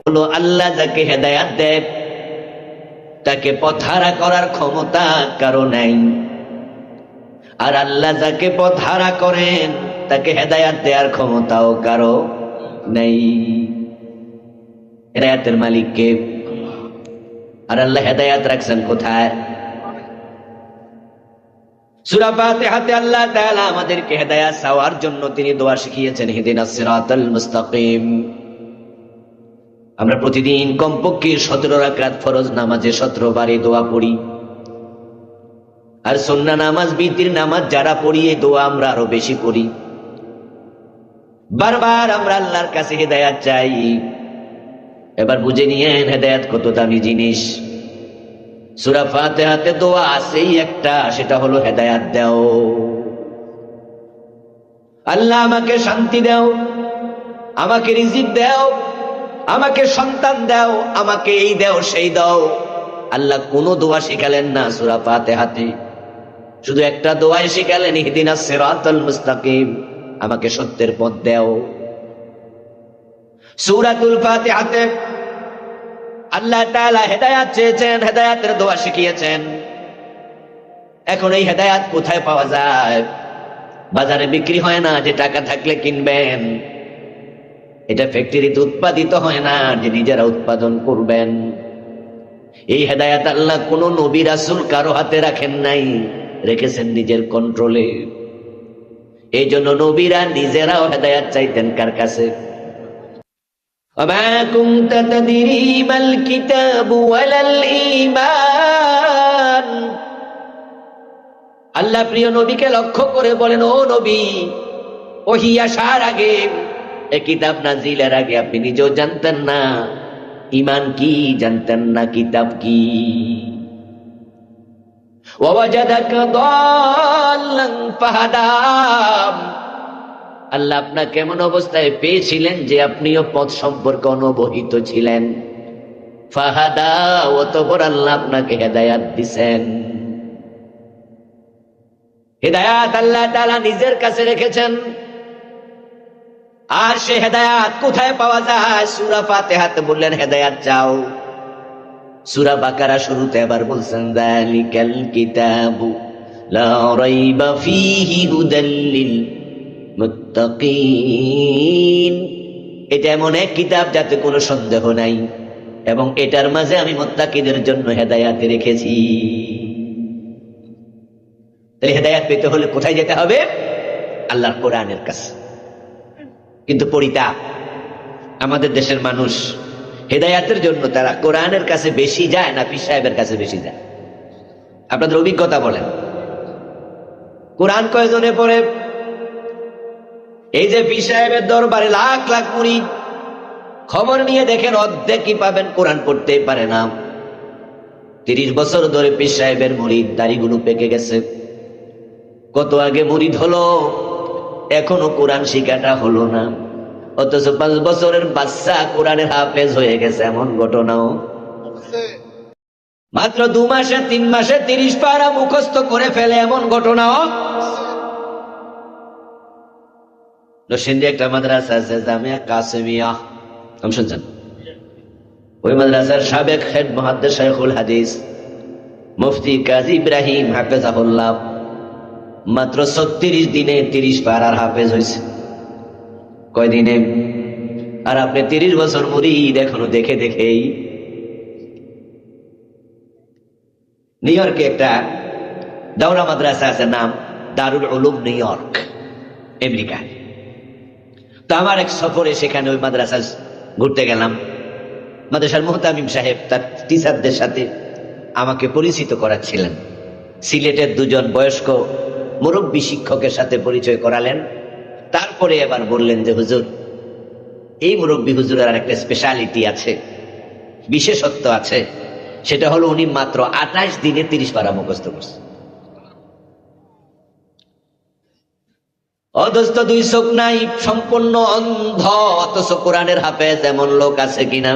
হলো আল্লাহ যাকে হেদায়াত দেয় তাকে পথহারা করার ক্ষমতা কারো নাই, আর আল্লাহ যাকে পথহারা করেন তাকে হেদায়াত দেওয়ার ক্ষমতাও কারো নাই। হেদায়াতের মালিক কে? আর আল্লাহ হেদায়াত রাখছেন কোথায়? সূরা ফাতিহাতে আল্লাহ তাআলা আমাদেরকে হেদায়াত চাওয়ার জন্য তিনি দোয়া শিখিয়েছেন, ইহদিনাস সিরাতাল মুস্তাকিম। আমরা প্রতিদিন কমপক্ষে 17 রাকাত ফরজ নামাজে 17 বার এই দোয়া পড়ি, আর সুন্নাহ নামাজ, বিতির নামাজ যারা পড়ি এই দোয়া আমরা আরো বেশি পড়ি। বারবার আমরা আল্লাহর কাছে হেদায়াত চাই। এবার বুঝে নিয়েন হেদায়াত কত দামি জিনিস। সূরা ফাতিহাতে দোয়া আছেই একটা, সেটা হলো হেদায়াত দাও। আল্লাহ আমাকে শান্তি দাও, আমাকে রিজিক দাও, আমাকে সন্তান দাও, আমাকে এই দাও সেই দাও। আল্লাহ কোন দোয়া শিখালেন না সূরা ফাতিহাতে, শুধু একটা দোয়াই শিখালেন, ইহদিনাস সিরাতাল মুস্তাকিম, আমাকে সত্যের পথ দাও। সূরাতুল ফাতিহাতে আল্লাহ তাআলা হেদায়াত চেয়েছেন, হেদায়াতের দোয়া শিখিয়েছেন। এখন এই হেদায়াত কোথায় পাওয়া যায়? বাজারে বিক্রি হয় না যে টাকা থাকলে কিনবেন, এটা ফ্যাক্টরিতে উৎপাদিত হয় না যে নিজেরা উৎপাদন করবেন। এই হেদায়াত আল্লাহ কোন নবী রাসূল কারো হাতে রাখেন নাই, রেখেছেন নিজের কন্ট্রোলে। এই জন্য নবীরা নিজেরাও হেদায়াত চাইতেন কার কাছে? وما كنت تدري ما الكتاب ولا الإيمان। আল্লাহ প্রিয় নবীকে লক্ষ্য করে বলেন, ও নবী, ওহী আসার আগে, এই কিতাব নাজিলের আগে আপনি নিজেও জানতেন না ঈমান কি, জানতেন না কিতাব কি। ওয়াজাদাকা দাল্লান ফাহাদা। আল্লাহ আপনাকে কেমন অবস্থায় পেয়েছিলেন যে আপনিও পথ সম্পর্কে অনবহিত ছিলেন। ফাহাদা, অতঃপর আল্লাহ আপনাকে হেদায়াত দিছেন। হেদায়াত আল্লাহ তাআলা নিজের কাছে রেখেছেন। আর সে হেদায়াত কোথায় পাওয়া যায়? সূরা ফাতিহাতে বললেন হেদায়াত চাও। সূরা বাকারা শুরুতে আবার বলছেন, যালিকাল কিতাবু লা রাইবা ফীহি হুদাল লিল মুত্তাকিন। এটা এমন এক কিতাব যাতে কোনো সন্দেহ নাই, এবং এটার মাঝে আমি মুত্তাকিদের জন্য হেদায়াত রেখেছি। তাহলে হেদায়াত পেতে হলে কোথায় যেতে হবে? আল্লাহর কোরআনের কাছে। কিন্তু পরিতা আমাদের দেশের মানুষ হেদায়াতের জন্য তারা কোরআনের কাছে বেশি যায় না পীর সাহেবের কাছে বেশি যায়? আপনাদের অভিজ্ঞতা বলেন, কোরআন কয়জনে পড়ে? এই যে পীর সাহেবের দরবারে লাখ লাখ মুরিদ, খবর নিয়ে দেখেন অর্ধেক কি পাবেন কোরআন পড়তেই পারে না। 30 বছর ধরে পীর সাহেবের মুরিদ, দাড়িগুলো পেকে গেছে। কত আগে মুরিদ হলো, এখনো কোরআন শিখাটা হলো না। অথচ 5 বছরের বাচ্চা কোরআনের হাফেজ হয়ে গেছে, এমন ঘটনাও। মাত্র 2 মাসে 3 মাসে 30 পারা মুখস্থ করে ফেলে, এমন ঘটনাও। নরসিংদী একটা মাদ্রাসা আছে, জামিয়া কাসেমিয়া, নাম শুনছেন? ওই মাদ্রাসার সাবেক হেড মুহাদ্দিস শাইখুল হাদিস মুফতি কাজী ইব্রাহিম হাফেজাহুল্লাহ মাত্র 36 দিনে 30 পারার হাফেজ হয়েছে। কয় দিনে? আর আপনি 30 বছর মুরিদ, এখনো দেখে দেখেই। নিউ ইয়র্কে একটা দাওরা মাদ্রাসা আছে, নাম দারুল উলুম নিউ ইয়র্ক, আমেরিকা। তো আমার এক সফরে সেখানে ওই মাদ্রাসা ঘুরতে গেলাম। মাদ্রাসার মুহতামিম সাহেব তার টিচারদের সাথে আমাকে পরিচিত করাচ্ছিলেন। সিলেটের 2 জন বয়স্ক মুরব্বী শিক্ষকের সাথে পরিচয় করালেন। তারপরে এবার বললেন যে হুজুর, এই মুরব্বী হুজুরের আর একটা স্পেশালিটি আছে, বিশেষত্ব আছে। সেটা হলো উনি মাত্র 28 দিনে 30 পারা মুখস্থ করছে। অথচ 2 চোখ নাই, সম্পূর্ণ অন্ধ, অথচ কোরআনের হাফেজ। এমন লোক আছে কিনা?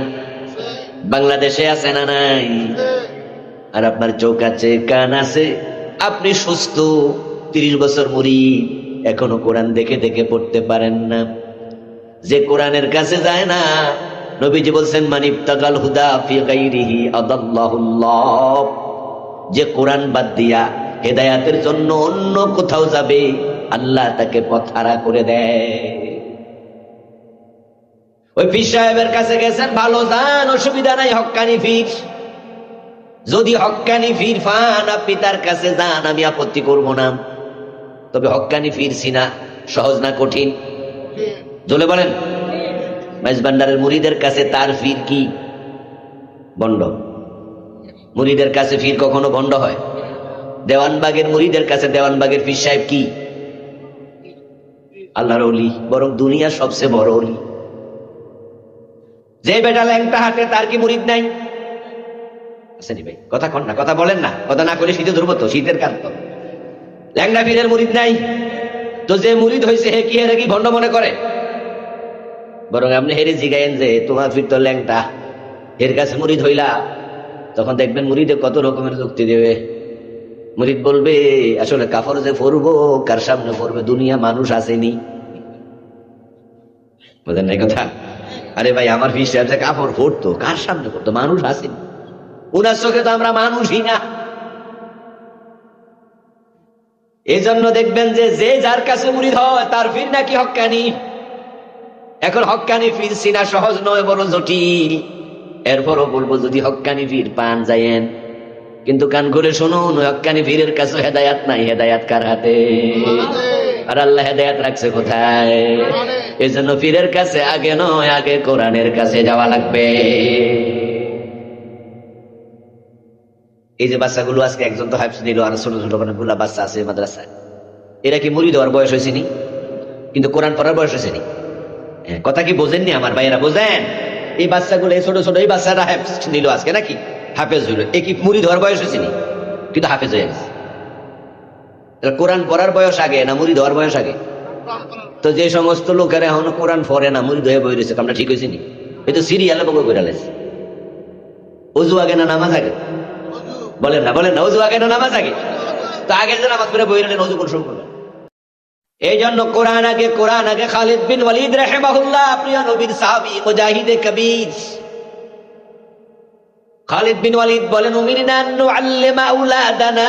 বাংলাদেশে আছে না নাই? আর আপনার চোখ আছে, কান আছে, আপনি সুস্থ, 30 বছর মুরিদ, এখনো কোরআন দেখে দেখে পড়তে পারেন না। যে কোরআনের কাছে যায় না নবীজি বলছেন মান ইবতাগাল হুদা ফি গায়রিহি আদাল্লাহুল্লাহ, যে কোরআন বাদ দিয়া হেদায়াতের জন্য অন্য কোথাও যাবে আল্লাহ তাকে পথহারা করে দেয়। ওই পীর সাহেবের কাছে গেছেন, ভালো যান, অসুবিধা নাই, হক্কানি পীর। যদি হক্কানি পীর পান আপনি তার কাছে যান, আমি আপত্তি করব না। তবে হক্কানি পীর চিনা সহজ না কঠিন? জলে বলেন। মেজবান্ডারের মুরিদের কাছে তার পীর কি ভণ্ড? মুরিদের কাছে পীর কখনো ভণ্ড হয়? দেওয়ানবাগের মুরিদের কাছে দেওয়ানবাগের পীর সাহেব কি? আল্লাহর ওলি, বরং দুনিয়ার সবচেয়ে বড় ওলি। যে বেটা ল্যাংটা হাতে তার কি মুরিদ নাই? আসেনি ভাই? কথা কন না, কথা বলেন না, কথা না করে শীতে ধরবো তো, শীতের কাল তো। ল্যাংটা পীরের মুরিদ নাই তো যে মুরিদ হয়েছে হে কি হেরে কি ভণ্ড মনে করে? বরং আপনি হেরে জিগাইন যে তোমার পীর তো ল্যাংটা, এর কাছে মুরিদ হইলা, তখন দেখবেন মুরিদে কত রকমের যুক্তি দেবে। মুরিদ বলবে আসলে কাফর যে পড়বো কার সামনে পড়বে, দুনিয়া মানুষ আসেনি। বুঝলেন না কথা? আরে ভাই আমার পীর সাহেব যে কাফর পড়তো কার সামনে পড়তো, মানুষ আসেনি। উনার চোখে তো আমরা মানুষই না। এই জন্য দেখবেন যে যে যার কাছে মুরিদ হয় তার পীর নাকি হক্কানি। এখন হক্কানি পীর চিনা সহজ নয়, বড় জটিল। এরপরও বলবো যদি হক্কানি পীর পান যায়েন, কিন্তু কান করে শুনুন, হক্কানি পীরের কাছে হেদায়াত নাই। হেদায়াত কার হাতে? আর আল্লাহ হেদায়াত রাখছে কোথায়? এই জন্য পীরের কাছে আগে নয়, আগে কোরআনের কাছে যাওয়া লাগবে। এই যে বাচ্চাগুলো আজকে একজন তো হাফেজ নিল, আর ছোট ছোট অনেকগুলা বাচ্চা আছে মাদ্রাসায়, এরা কি মুরিদ হওয়ার বয়স হয়েছেনি? কিন্তু কোরআন পড়ার বয়স হয়েছেনি। কথা কি বোঝেননি আমার ভাইয়েরা? বোঝেন? এই বাচ্চাগুলো, এই ছোট ছোট এই বাচ্চারা হাফেজ নিল আজকে, নাকি হাফেজ হইল, এ কি মুরিদ হওয়ার বয়স হয়েছেনি? কিন্তু হাফেজ হয়ে গেছে। কোরআন পড়ার বয়স আগে না মুরিদ হওয়ার বয়স আগে? তো যে সমস্ত লোকেরা এখন কোরআন পড়ে না, মুরিদ হয়ে বই রয়েছে, আমরা ঠিক হয়েছি নি? এই তো সিরিয়ালে বগো করে লেছে। অজু আগে না নামাজ আগে? বলেন না, বলেন না, অজু আগে না নামাজ আগে? তো আগে যে নামাজ পড়ে বই রইলেন, অজু কোন শুরু করলেন? এই জন্য কোরআন আগে, কোরআন আগে। খালিদ বিন ওয়ালিদ রাহিমাহুল্লাহ, প্রিয় নবীর সাহাবী, মুজাহিদে কবীর খালিদ বিন ওয়ালিদ বলেন, উমিরনা আন নুআল্লিমা আওলাদানা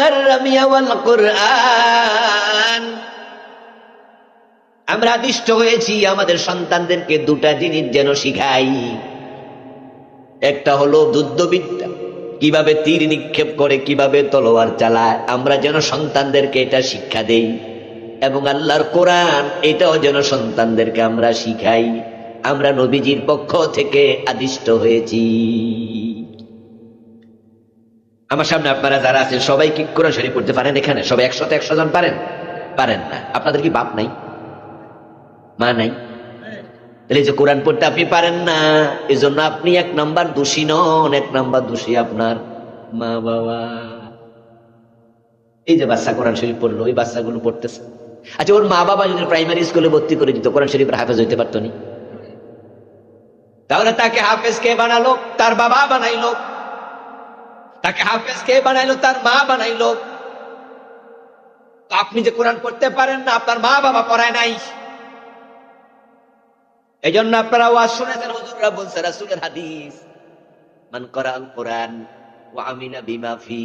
আর-রামিয়া ওয়াল কুরআন। আমরা আদিষ্ট হয়েছি আমাদের সন্তানদেরকে দুটা জিনিস যেন শিখাই। একটা হলো যুদ্ধবিদ্যা, কিভাবে তীর নিক্ষেপ করে, কিভাবে তলোয়ার চালায়, আমরা যেন সন্তানদেরকে এটা শিক্ষা দেই। এবং আল্লাহর কোরআন, এটাও যেন সন্তানদেরকে আমরা শিখাই। আমরা নবীজির পক্ষ থেকে আদিষ্ট হয়েছি। আমার সামনে আপনারা যারা আছেন সবাই কি কোরআন শরীফ পড়তে পারেন? এখানে সবাই 100 জন পারেন? পারেন না। আপনাদের কি বাপ নাই, মা নাই? তাহলে যে কোরআন পড়তে আপনি পারেন না, এজন্য আপনি 1 নাম্বার দোষী নন, 1 নাম্বার দোষী আপনার মা বাবা। এই যে বাচ্চা কোরআন শরীফ পড়লো, ওই বাচ্চাগুলো পড়তেছে, আচ্ছা ওর মা বাবা যদি প্রাইমারি স্কুলে ভর্তি করে দিত, কোরআন শরীফের হাফেজ হইতে পারতো নি? তাহলে তাকে হাফেজ কে বানালো? তার বাবা বানাইলো। তাকে হাফেজ কে বানাইলো? তার মা বানাইলো। আপনি যে কোরআন পড়তে পারেন না, আপনার মা বাবা পড়ায় নাই। এই জন্য আপনারা ওয়াজ শুনেছেন, হুজুররা বলছে, রাসূলের হাদিস, মান ক্বারাআল কোরআন ওয়া আমিলা বিমা ফি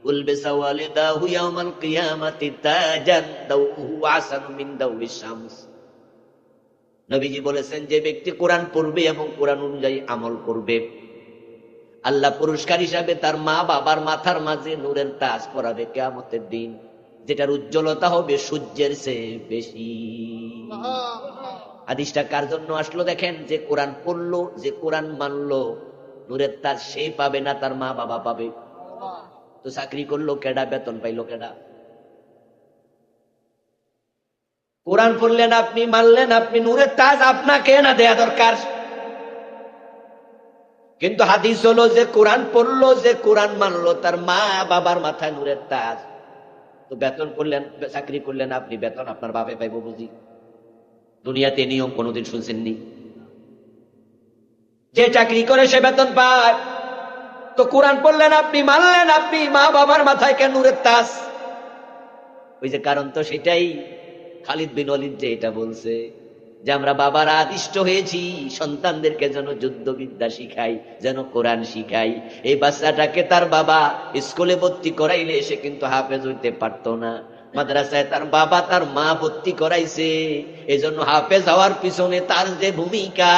উলবিসা ওয়ালিদাহু ইয়াওমাল কিয়ামাতি তাজান দাউহু আসানু মিন দাউইশ শামস। নবীজি বলেছেন, যে ব্যক্তি কোরআন পড়বে এবং কোরআন অনুযায়ী আমল করবে, আল্লাহ পুরস্কার হিসাবে তার মা বাবার মাথার মাঝে নূরের তাজ পরাবে কিয়ামতের দিন, যেটার উজ্জ্বলতা হবে সূর্যের চেয়ে বেশি। হাদিসটা কার জন্য আসলো দেখেন? যে কোরআন পড়লো, যে কোরআন মানলো, নূরের তাজ সে পাবে না, তার মা বাবা পাবে। তো চাকরি করলো কেডা? বেতন পাইলো কেডা? কোরআন পড়লেন আপনি, মানলেন আপনি, নূরের তাজ আপনাকে না দেয়া দরকার। কিন্তু হাদিস হলো যে কোরআন পড়লো, যে কোরআন মানলো, তার মা বাবার মাথায় নূরের তাজ। তো বেতন করলেন, চাকরি করলেন আপনি, বেতন আপনার বাপে পাইব বুঝি? দুনিয়াতে নিয়ম কোনোদিন শুনছেননি? যে চাকরি করে সে বেতন পায়। তো কোরআন পড়লেন আপনি, মানলেন আপনি, মা বাবার মাথায় কেন নূরের তাজ? ওই যে কারণ তো সেটাই, খালিদ বিন ওয়ালিদ যে এটা বলছে, যে আমরা বাবারা আদিষ্ট হয়েছি সন্তানদেরকে যেন যুদ্ধবিদ্যা শিখাই, যেন কোরআন শিখাই। এই বাচ্চাটাকে তার বাবা স্কুলে ভর্তি করাইলে সে কিন্তু হাফেজ হইতে পারতো না, মাদ্রাসায় তার বাবা তার মা ভর্তি করাইছে। এই জন্য হাফেজ হওয়ার পিছনে তার যে ভূমিকা,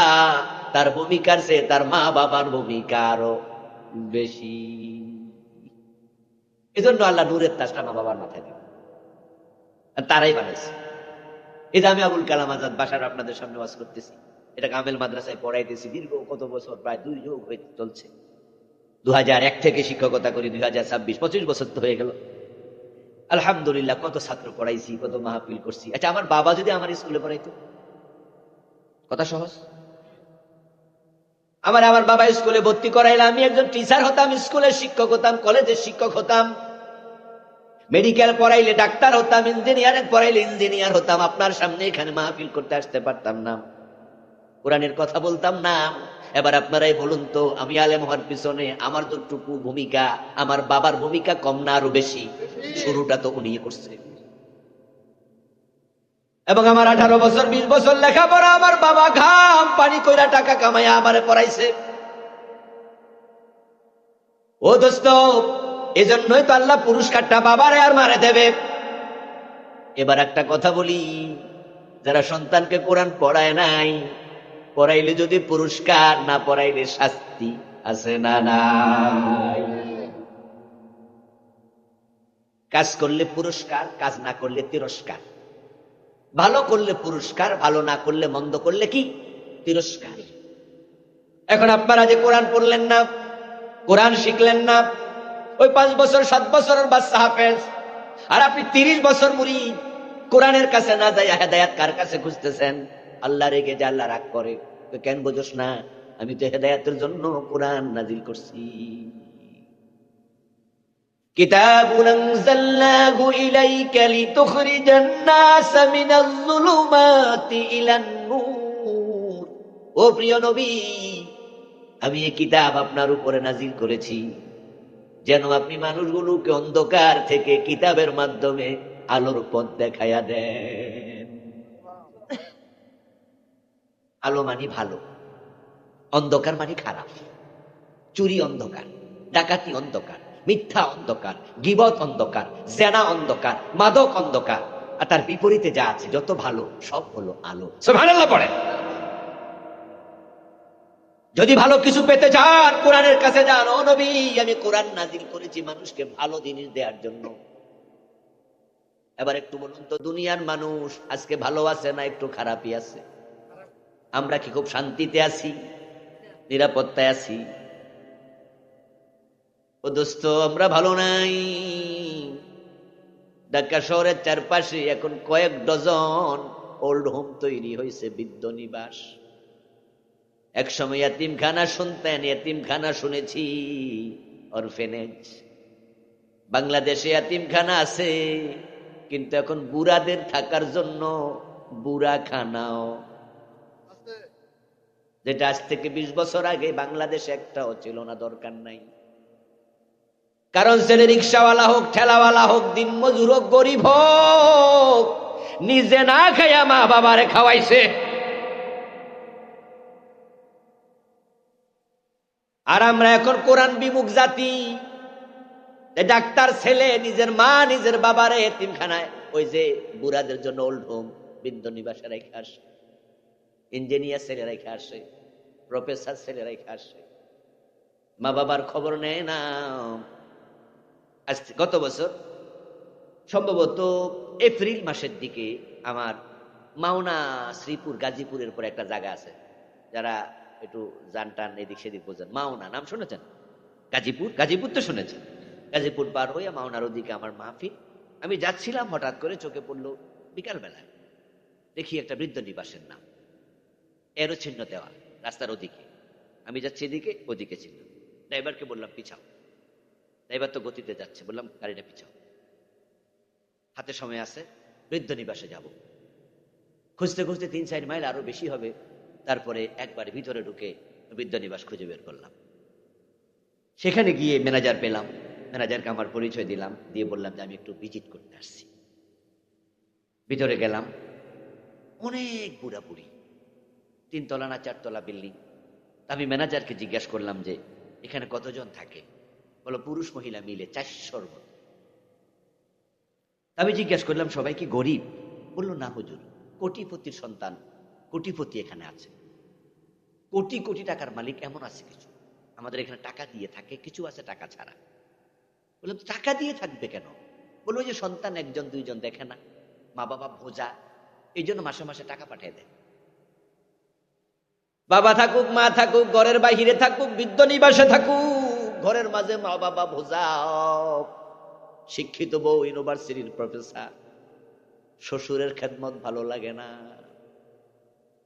তার ভূমিকার চেয়ে তার মা বাবার ভূমিকা আরো বেশি। এই জন্য আল্লাহ নূরের তাজটা মা বাবার মাথায় দিল, তারাই বানাইছে। এই যে আমি আবুল কালাম আজাদ বাসার আপনাদের সামনে ওয়াজ করতেছি, এটা কামেল মাদ্রাসায় পড়াইতেছি দীর্ঘ কত বছর, প্রায় 2 যুগ হয়ে চলছে। 2001 থেকে শিক্ষকতা করি, 2026 25 বছর তো হয়ে গেল। আলহামদুলিল্লাহ, কত ছাত্র পড়াইছি, কত মাহফিল করছি। আচ্ছা, আমার বাবা যদি আমার স্কুলে পড়াইতো, কথা সহজ, আমার বাবা স্কুলে ভর্তি করাইলে আমি একজন টিচার হতাম, স্কুলের শিক্ষক হতাম, কলেজের শিক্ষক হতাম, মেডিকেল পড়াইলে ডাক্তার হতাম, ইঞ্জিনিয়ারিং পড়াইলে ইঞ্জিনিয়ার হতাম। আপনার সামনে এখানে মাহফিল করতে আসতে পারতাম না, কোরআনের কথা বলতাম না। এবার আপনারাই বলুন তো, আমি আলেম হওয়ার পিছনে আমার যতটুকু ভূমিকা, আমার বাবার ভূমিকা কম না আরো বেশি? শুরুটা তো উনি করছে। এবং আমার 18 বছর 20 বছর লেখাপড়া আমার বাবা ঘাম পানি কইরা টাকা কামাইয়া আমারে পড়াইছে। ও দোস্ত, এজন্যই তো আল্লাহ পুরস্কারটা বাবারে আর মারে দেবে। এবার একটা কথা বলি, যারা সন্তানকে কোরআন পড়ায় নাই, পড়াইলে যদি পুরস্কার, না পড়াইলে শাস্তি আছে না নাই? কাজ করলে পুরস্কার, কাজ না করলে তিরস্কার। ভালো করলে পুরস্কার, ভালো না করলে, মন্দ করলে কি তিরস্কার। এখন আপনারা যে কোরআন পড়লেন না, কোরআন শিখলেন না, ওই 5 বছর 7 বছরের বাচ্চা হাফেজ, আর আপনি 30 বছর মুরিদ, কোরআনের কাছে না যাই হেদায়েত কার কাছে খুঁজতেছেন? আল্লাহ রেগে যে আল্লাহ রাগ করে, তো কেন বোঝোস না? আমি তো হেদায়েতের জন্য কোরআন নাজিল করছি। কিতাবুন আনজালনাহু ইলাইকা লিতুখরিজান নাস মিনাজ যুলুমাতি ইলান নূর। ও প্রিয় নবী, আমি এই কিতাব আপনার উপরে নাজিল করেছি যেন আপনি মানুষগুলোকে অন্ধকার থেকে কিতাবের মাধ্যমে আলোর পথ দেখাইয়া দেন। আলো মানে ভালো, অন্ধকার মানে খারাপ। চুরি অন্ধকার, ডাকাতি অন্ধকার, মিথ্যা অন্ধকার, গীবত অন্ধকার, জেনা অন্ধকার, মাদক অন্ধকার। আর তার বিপরীতে যা আছে যত ভালো, সব হলো আলো। সুবহানাল্লাহ পড়ে। যদি ভালো কিছু পেতে চান, কোরআনের কাছে যান। ও নবী, আমি কোরআন নাজিল করেছি মানুষকে ভালো জিনিস দেওয়ার জন্য। এবার একটু বলুন তো, দুনিয়ার মানুষ আজকে ভালো আছে না একটু খারাপই আছে? আমরা কি খুব শান্তিতে আছি, নিরাপত্তায় আছি? ও দোস্ত, আমরা ভালো নাই। ঢাকা শহরের চারপাশে এখন কয়েক ডজন ওল্ড হোম তৈরি হয়েছে, বৃদ্ধ নিবাস। একসময় এতিমখানা শুনতেন, এতিমখানা শুনেছি, অরফেনেজ। বাংলাদেশে এতিমখানা আছে, কিন্তু এখন বুড়াদের থাকার জন্য বুড়াখানাও, যেটা আজ থেকে 20 বছর আগে বাংলাদেশে একটাও ছিল না, দরকার নাই। কারণ ছেলে রিক্সাওয়ালা হোক, ঠেলাওয়ালা হোক, দিন মজুর হোক, গরিব হোক, নিজে না খাইয়া মা বাবারে খাওয়াইছে। আর আমরা এখন কোরআন বিমুখ জাতি। ডাক্তার ছেলে নিজের মা নিজের বাবারে এতিমখানায়, ওই যে বুড়াদের জন্য ওল্ড হোম, বৃদ্ধ নিবাসে রেখে আসে। ইঞ্জিনিয়ার ছেলে রেখে আসে, প্রফেসর ছেলে রেখে আসে, মা বাবার খবর নেয় না। গত বছর সম্ভবত এপ্রিল মাসের দিকে আমার মাওনা, শ্রীপুর, গাজীপুরের পরে একটা জায়গা আছে, যারা একটু জান টান এদিক সেদিক বোঝেন, মাওনা নাম শুনেছেন? গাজীপুর, গাজীপুর তো শুনেছেন। গাজীপুর পার হইয়া মাওনার ওদিকে আমার মাহফিল। আমি যাচ্ছিলাম, হঠাৎ করে চোখে পড়লো বিকাল বেলায়, দেখি একটা বৃদ্ধ নিবাসের নাম, এরও চিহ্ন দেওয়া রাস্তার ওদিকে। আমি যাচ্ছি এদিকে, ওদিকে চিহ্ন। ড্রাইভারকে বললাম পিছাও। ড্রাইভার তো গতিতে যাচ্ছে, বললাম গাড়িটা পিছাও, হাতে সময় আছে, বৃদ্ধ নিবাসে যাব। খুঁজতে খুঁজতে 3-4 মাইল আরো বেশি হবে, তারপরে একবার ভিতরে ঢুকে বৃদ্ধ নিবাস খুঁজে বের করলাম। সেখানে গিয়ে ম্যানেজার পেলাম, ম্যানেজারকে আমার পরিচয় দিলাম, দিয়ে বললাম যে আমি একটু ভিজিট করতে আসছি। ভিতরে গেলাম, অনেক বুড়া বুড়ি, 3 তলা না 4 তলা বিল্ডিং। আমি ম্যানেজারকে জিজ্ঞাসা করলাম যে এখানে কতজন থাকে? বলো পুরুষ মহিলা মিলে 400-র মতো। আমি জিজ্ঞাসা করলাম সবাই কি গরিব? বললো না হুজুর, কোটিপতির সন্তান, কোটিপতি এখানে আছে, কোটি কোটি টাকার মালিক এমন আছে কিছু। আমাদের এখানে টাকা দিয়ে থাকে, কিছু আছে টাকা ছাড়া। বললাম টাকা দিয়ে থাকবে কেন? বললো যে সন্তান 1জন 2জন দেখে না, মা বাবা বোঝা, এই জন্য মাসে মাসে টাকা পাঠিয়ে দেয়। বাবা থাকুক মা থাকুক, ঘরের বাহিরে থাকুক, বৃদ্ধ নিবাসে থাকুক, ঘরের মাঝে মা বাবা বোঝা, শিক্ষিত বউ ইউনিভার্সিটির প্রফেসর, শ্বশুরের খেদমত ভালো লাগে না,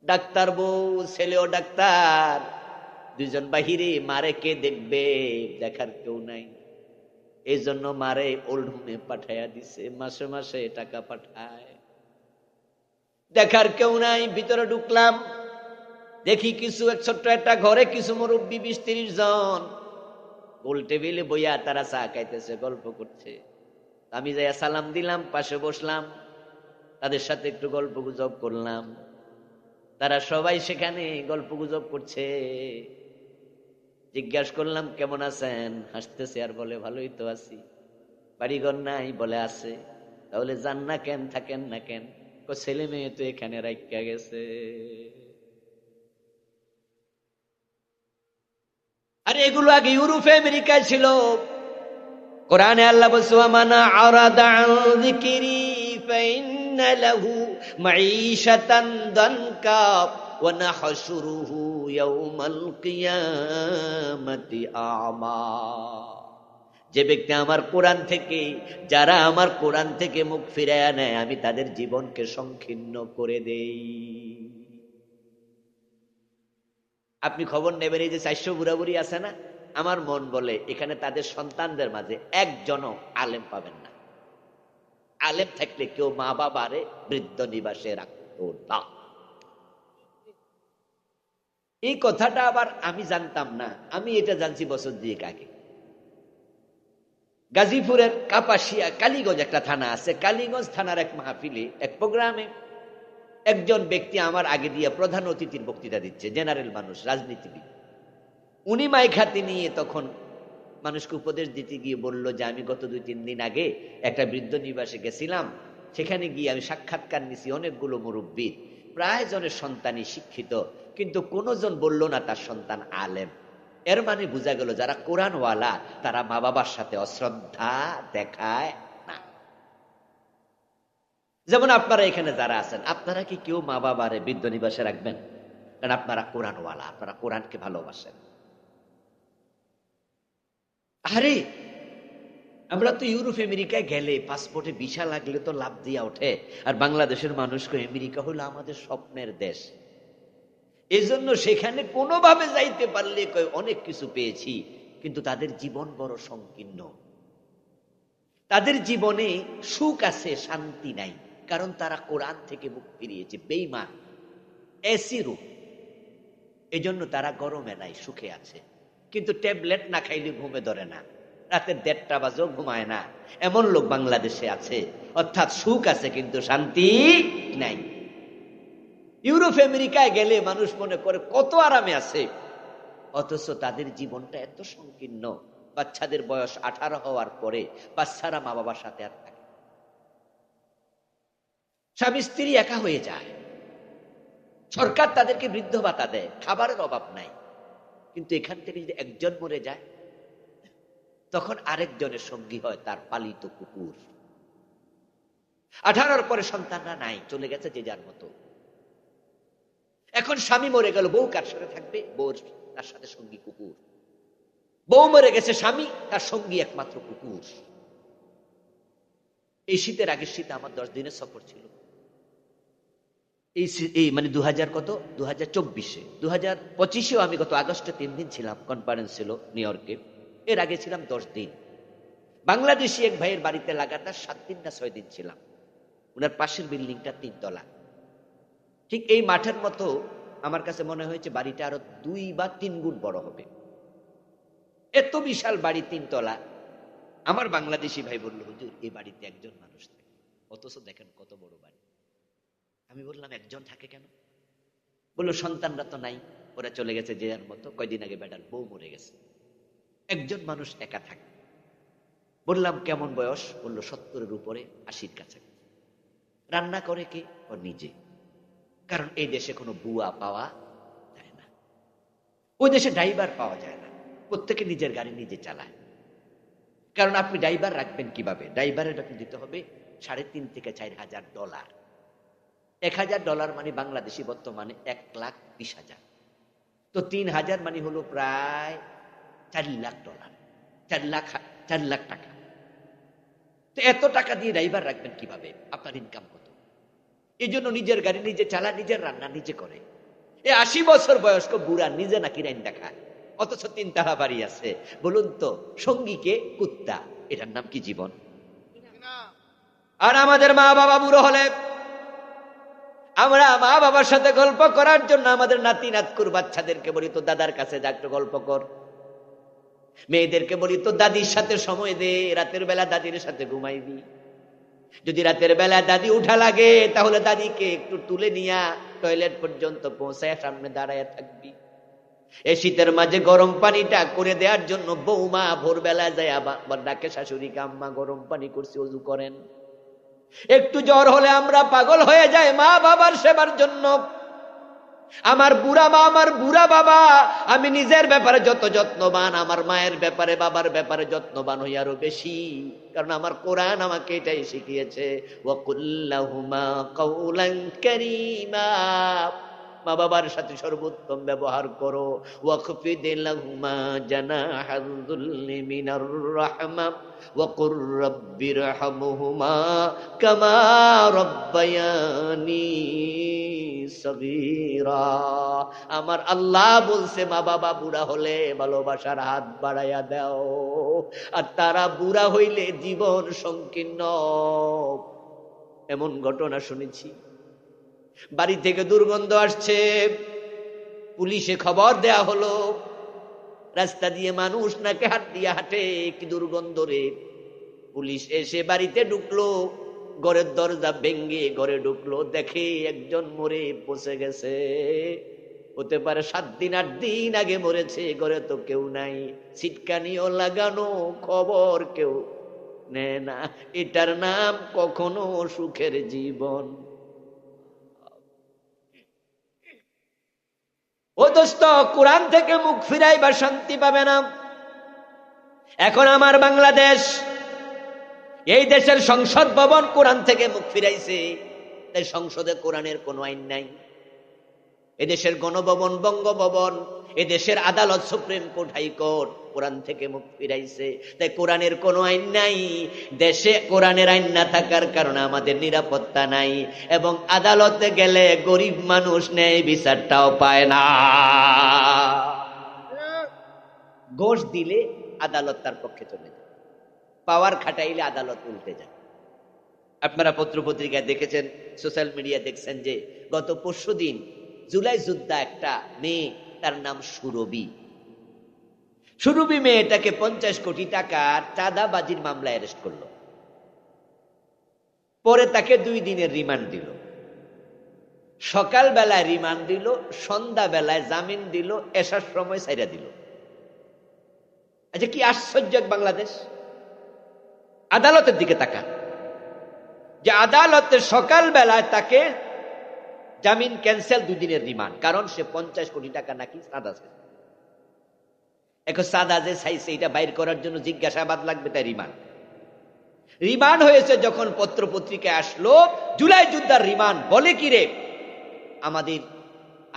ডাক্তার বউ ছেলেও ডাক্তার, 2জন বাহিরে, মারে কে দেখবে? দেখার কেউ নাই। এই জন্য মারে ওল্ড হোমে পাঠাইয়া দিছে, মাসে মাসে টাকা পাঠায়, দেখার কেউ নাই। ভিতরে ঢুকলাম, দেখি কিছু ছোট্ট একটা ঘরে কিছু মুরব্বী 20-30 জন গোল টেবিলে বইয়া তারা চা খাইতেছে, গল্প করছে। আমি যাইয়া সালাম দিলাম, পাশে বসলাম, তাদের সাথে একটু গল্প গুজব করলাম। তারা সবাই সেখানে গল্প গুজব করছে। জিজ্ঞাসা করলাম কেমন আছেন? হাসতেছে আর বলে ভালোই তো আছি। বাড়িঘর নাই? বলে আছে। তাহলে যান না কেন, থাকেন না কেন? ছেলে মেয়ে তো এখানে রাইখা গেছে। আরে এগুলো আগে ইউরোপে আমেরিকায় ছিল। কোরআনে আল্লাহ বলছে ওয়ামানা আরাদা আন যিকরি ফাইন্না লাহু মাঈশাতান দানকা ওয়া নাহশুরুহু ইয়াওমাল কিয়ামাতি আমা। যে ব্যক্তি আমার কোরআন থেকে, যারা আমার কোরআন থেকে মুখ ফিরাইয়া নেয়, আমি তাদের জীবনকে সংকীর্ণ করে দেই। আপনি খবর নেবেন, এই যে 400 বুড়াবুড়ি আছে না, আমার মন বলে এখানে তাদের সন্তানদের মাঝে একজনও আলেম পাবেন না। আলেম থাকলে কেউ মা বাবারে বৃদ্ধ নিবাসে রাখত না। এই কথাটা আবার আমি জানতাম না, আমি এটা জানছি বছর 2 আগে। গাজীপুরের কাপাসিয়া কালীগঞ্জ একটা থানা আছে, কালীগঞ্জ থানার এক মাহফিলে, এক প্রোগ্রামে একজন ব্যক্তি আমার আগে দিয়ে প্রধান অতিথির বক্তৃতা দিচ্ছে, জেনারেল মানুষ, রাজনীতিবিদ। উনি মাইক হাতে নিয়ে তখন মানুষকে উপদেশ দিতে গিয়ে বলল যে আমি গত 2-3 দিন আগে একটা বৃদ্ধ নিবাসে গেছিলাম, সেখানে গিয়ে আমি সাক্ষাৎকার নিছি অনেকগুলো মুরব্বীর, প্রায় জনের সন্তানই শিক্ষিত, কিন্তু কোন জন বলল না তার সন্তান আলেম। এর মানে বোঝা গেল যারা কোরআনওয়ালা তারা মা বাবার সাথে অশ্রদ্ধা দেখায় না। যেমন আপনারা এখানে যারা আছেন, আপনারা কি কেউ মা বাবারে বৃদ্ধ নিবাসে রাখবেন? কারণ আপনারা কোরআনওয়ালা, আপনারা কোরআনকে ভালোবাসেন। আরে আমরা তো ইউরোপ আমেরিকায় গেলে পাসপোর্টে ভিসা লাগলে তো লাভ দিয়া ওঠে, আর বাংলাদেশের মানুষকে আমেরিকা হলো আমাদের স্বপ্নের দেশ। এজন্য সেখানে কোনোভাবে যাইতে পারলে অনেক কিছু পেয়েছি, কিন্তু তাদের জীবন বড় সংকীর্ণ। তাদের জীবনে সুখ আছে, শান্তি নাই, কারণ তারা কোরআন থেকে মুখ ফিরিয়েছে। বেঈমান, এসি রূপ, এজন্য তারা গরমে নাই, সুখে আছে। কিন্তু ট্যাবলেট না খাইলে ঘুমে ধরে না, রাতে 1:30 বাজেও ঘুমায় না, এমন লোক বাংলাদেশে আছে। অর্থাৎ সুখ আছে কিন্তু শান্তি নাই। ইউরোপ আমেরিকায় গেলে মানুষ মনে করে কত আরামে আছে, অথচ তাদের জীবনটা এত সংকীর্ণ। বাচ্চাদের বয়স 18 হওয়ার পরে বাচ্চারা মা বাবার সাথে আর থাকে, স্বামী স্ত্রী একা হয়ে যায়। সরকার তাদেরকে বৃদ্ধ ভাতা দেয়, খাবারের অভাব নাই, কিন্তু এখান থেকে যদি একজন মরে যায় তখন আরেকজনের সঙ্গী হয় তার পালিত কুকুর। 18-র পরে সন্তানরা নাই, চলে গেছে যে যার মতো। এখন স্বামী মরে গেল, বউ কার সাথে থাকবে? বউ তার সাথে সঙ্গী কুকুর। বউ মরে গেছে, স্বামী তার সঙ্গী একমাত্র কুকুর। এই শীতের আগের শীতে আমার 10 দিনের সফর ছিল। এই মানে 2000 কত 2024-এ, 2025-এও আমি গত আগস্টে 3 দিন ছিলাম, কনফারেন্স ছিল নিউ ইয়র্কে। এর আগে ছিলাম 10 দিন। বাংলাদেশি এক ভাইয়ের বাড়িতে লাগাতার 7 দিন না 6 দিন ছিলাম। উনার পাশের বিল্ডিংটা 3 তলা, ঠিক এই মাঠের মতো। আমার কাছে মনে হয়েছে বাড়িটা আরো 2 বা 3 গুণ বড় হবে, এত বিশাল বাড়ি, 3 তলা। আমার বাংলাদেশি ভাই বলল, হুজুর এই বাড়িতে একজন মানুষ থাকে, অথচ দেখেন কত বড় বাড়ি। আমি বললাম একজন থাকে কেন? বললো সন্তানরা তো নাই, ওরা চলে গেছে যে যার মতো। কয়দিন আগে বেটার বউ মরে গেছে, একজন মানুষ একা থাকে। বললাম কেমন বয়স? বললো 70-এর উপরে, 80-র কাছে। রান্না করে কে? ও নিজে। কারণ এই দেশে কোনো বুয়া পাওয়া যায় না, ওই দেশে ড্রাইভার পাওয়া যায় না, প্রত্যেকে নিজের গাড়ি নিজে চালায়। কারণ আপনি ড্রাইভার রাখবেন কিভাবে? ড্রাইভারের আপনি দিতে হবে $3,500 থেকে $4,000। $1,000 মানে বাংলাদেশি বর্তমানে 1,20,000। তো 3,000 মানে হলো প্রায় $4,00,000, 4 লাখ টাকা। তো এত টাকা দিয়ে ড্রাইভার রাখবেন কিভাবে? আপনার ইনকাম কত? এই জন্য নিজের গাড়ি নিজে চালা, নিজের রান্না নিজে করে। 80 বছর বয়স্ক বুড়া নিজে নাকি রান্না খায়, অথচ 3 তালা বাড়ি আছে। বলুন তো, সঙ্গীকে কুত্তা, এটার নাম কি জীবন? আর আমাদের মা বাবা বুড়ো হলে আমরা মা বাবার সাথে গল্প করার জন্য আমাদের নাতি নাতকুর বাচ্চাদেরকে বলি তো দাদার কাছে যা, একটু গল্প কর। মেয়েদেরকে বলি তো দাদির সাথে সময় দে, রাতের বেলা দাদির সাথে ঘুমাইবি। যদি রাতের বেলা দাদি উঠা লাগে তাহলে দাদিকে একটু তুলে নিয়া টয়লেট পর্যন্ত পৌঁছায় সামনে দাঁড়ায় থাকবি। এই শীতের মাঝে গরম পানিটা করে দেওয়ার জন্য বৌমা ভোরবেলা যায় আবার ডাকে শাশুড়িকে, আম্মা গরম পানি করছি, ওযু করেন। একটু জ্বর হলে আমরা পাগল হয়ে যাই মা বাবার সেবার জন্য। আমার বুড়া মা, আমার বুড়া বাবা, আমি নিজের ব্যাপারে যত যত্নবান, আমার মায়ের ব্যাপারে বাবার ব্যাপারে যত্নবান হই আরো বেশি। কারণ আমার কোরআন আমাকে এটাই শিখিয়েছে, ওয়াকুল্লাহুমা কাওলান কারীমা, মা বাবার সাথে সর্বোত্তম ব্যবহার করো। ওয়াখফিদ লাহুমা জানাহাল যুল্লি মিনার রাহমা ওয়াকুর রাব্বিরহামহুমা কামা রাব্বায়ানি সগীরা। আমার আল্লাহ বলছে মা বাবা বুড়া হলে ভালোবাসার হাত বাড়াইয়া দাও, আর তারা বুড়া হইলে জীবন সংকীর্ণ। এমন ঘটনা শুনেছি, বাড়ি থেকে দুর্গন্ধ আসছে, পুলিশে খবর দেয়া হলো। রাস্তা দিয়ে মানুষ নাকে হাত দিয়ে হাঁটে, কি দুর্গন্ধ রে। পুলিশ এসে বাড়িতে ঢুকলো, ঘরের দরজা ভেঙ্গে ঘরে ঢুকলো, দেখে একজন মরে পচে গেছে। হতে পারে 7 দিন 8 দিন আগে মরেছে, ঘরে তো কেউ নাই, ছিটকানিও লাগানো, খবর কেউ নেয় না। এটার নাম কখনো সুখের জীবন? ও দোস্ত, কোরআন থেকে মুখ ফিরাইবা শান্তি পাবে না। এখন আমার বাংলাদেশ, এই দেশের সংসদ ভবন কোরআন থেকে মুখ ফিরাইছে, তাই সংসদে কোরআনের কোনো আইন নাই। এদেশের গণভবন বঙ্গভবন, এদেশের আদালত সুপ্রিম কোর্ট হাইকোর্ট কোরআন থেকে মুখ ফিরাইছে, তাই কোরআনের কোনো আইন নাই। দেশে কোরআনের আইন না থাকার কারণে আমাদের নিরাপত্তা নাই, এবং আদালতে গেলে গরিব মানুষ ন্যায় বিচারটাও পায় না। ঘোষ দিলে আদালত তার পক্ষে চলে যায়, পাওয়ার খাটাইলে আদালত উল্টে যায়। আপনারা পত্র পত্রিকায় দেখেছেন, সোশ্যাল মিডিয়া দেখছেন যে গত পরশুদিন জুলাই যোদ্ধা একটা মেয়ে, তার নাম সুরভি। সুরভি মেয়েটাকে 50 কোটি টাকার চাঁদাবাজির মামলায় অ্যারেস্ট করলো। পরে তাকে 2 দিনের রিমান্ড দিল। সকাল বেলায় রিমান্ড দিল, সন্ধ্যা বেলায় জামিন দিল, এসার সময় ছাইরা দিল। আচ্ছা, কি আশ্চর্য বাংলাদেশ! আদালতের দিকে তাকান, যে আদালতে সকাল বেলায় তাকে জামিন ক্যান্সেল, 2 দিনের রিমান্ড, কারণ সে 50 কোটি টাকা নাকি চাঁদা চাইছে। এখন চাঁদা যে চাইছে এটা বাইর করার জন্য জিজ্ঞাসাবাদ লাগবে, তাই রিমান্ড হয়েছে। যখন পত্র পত্রিকায় আসলো জুলাই যোদ্ধার রিমান্ড, বলে কি রে, আমাদের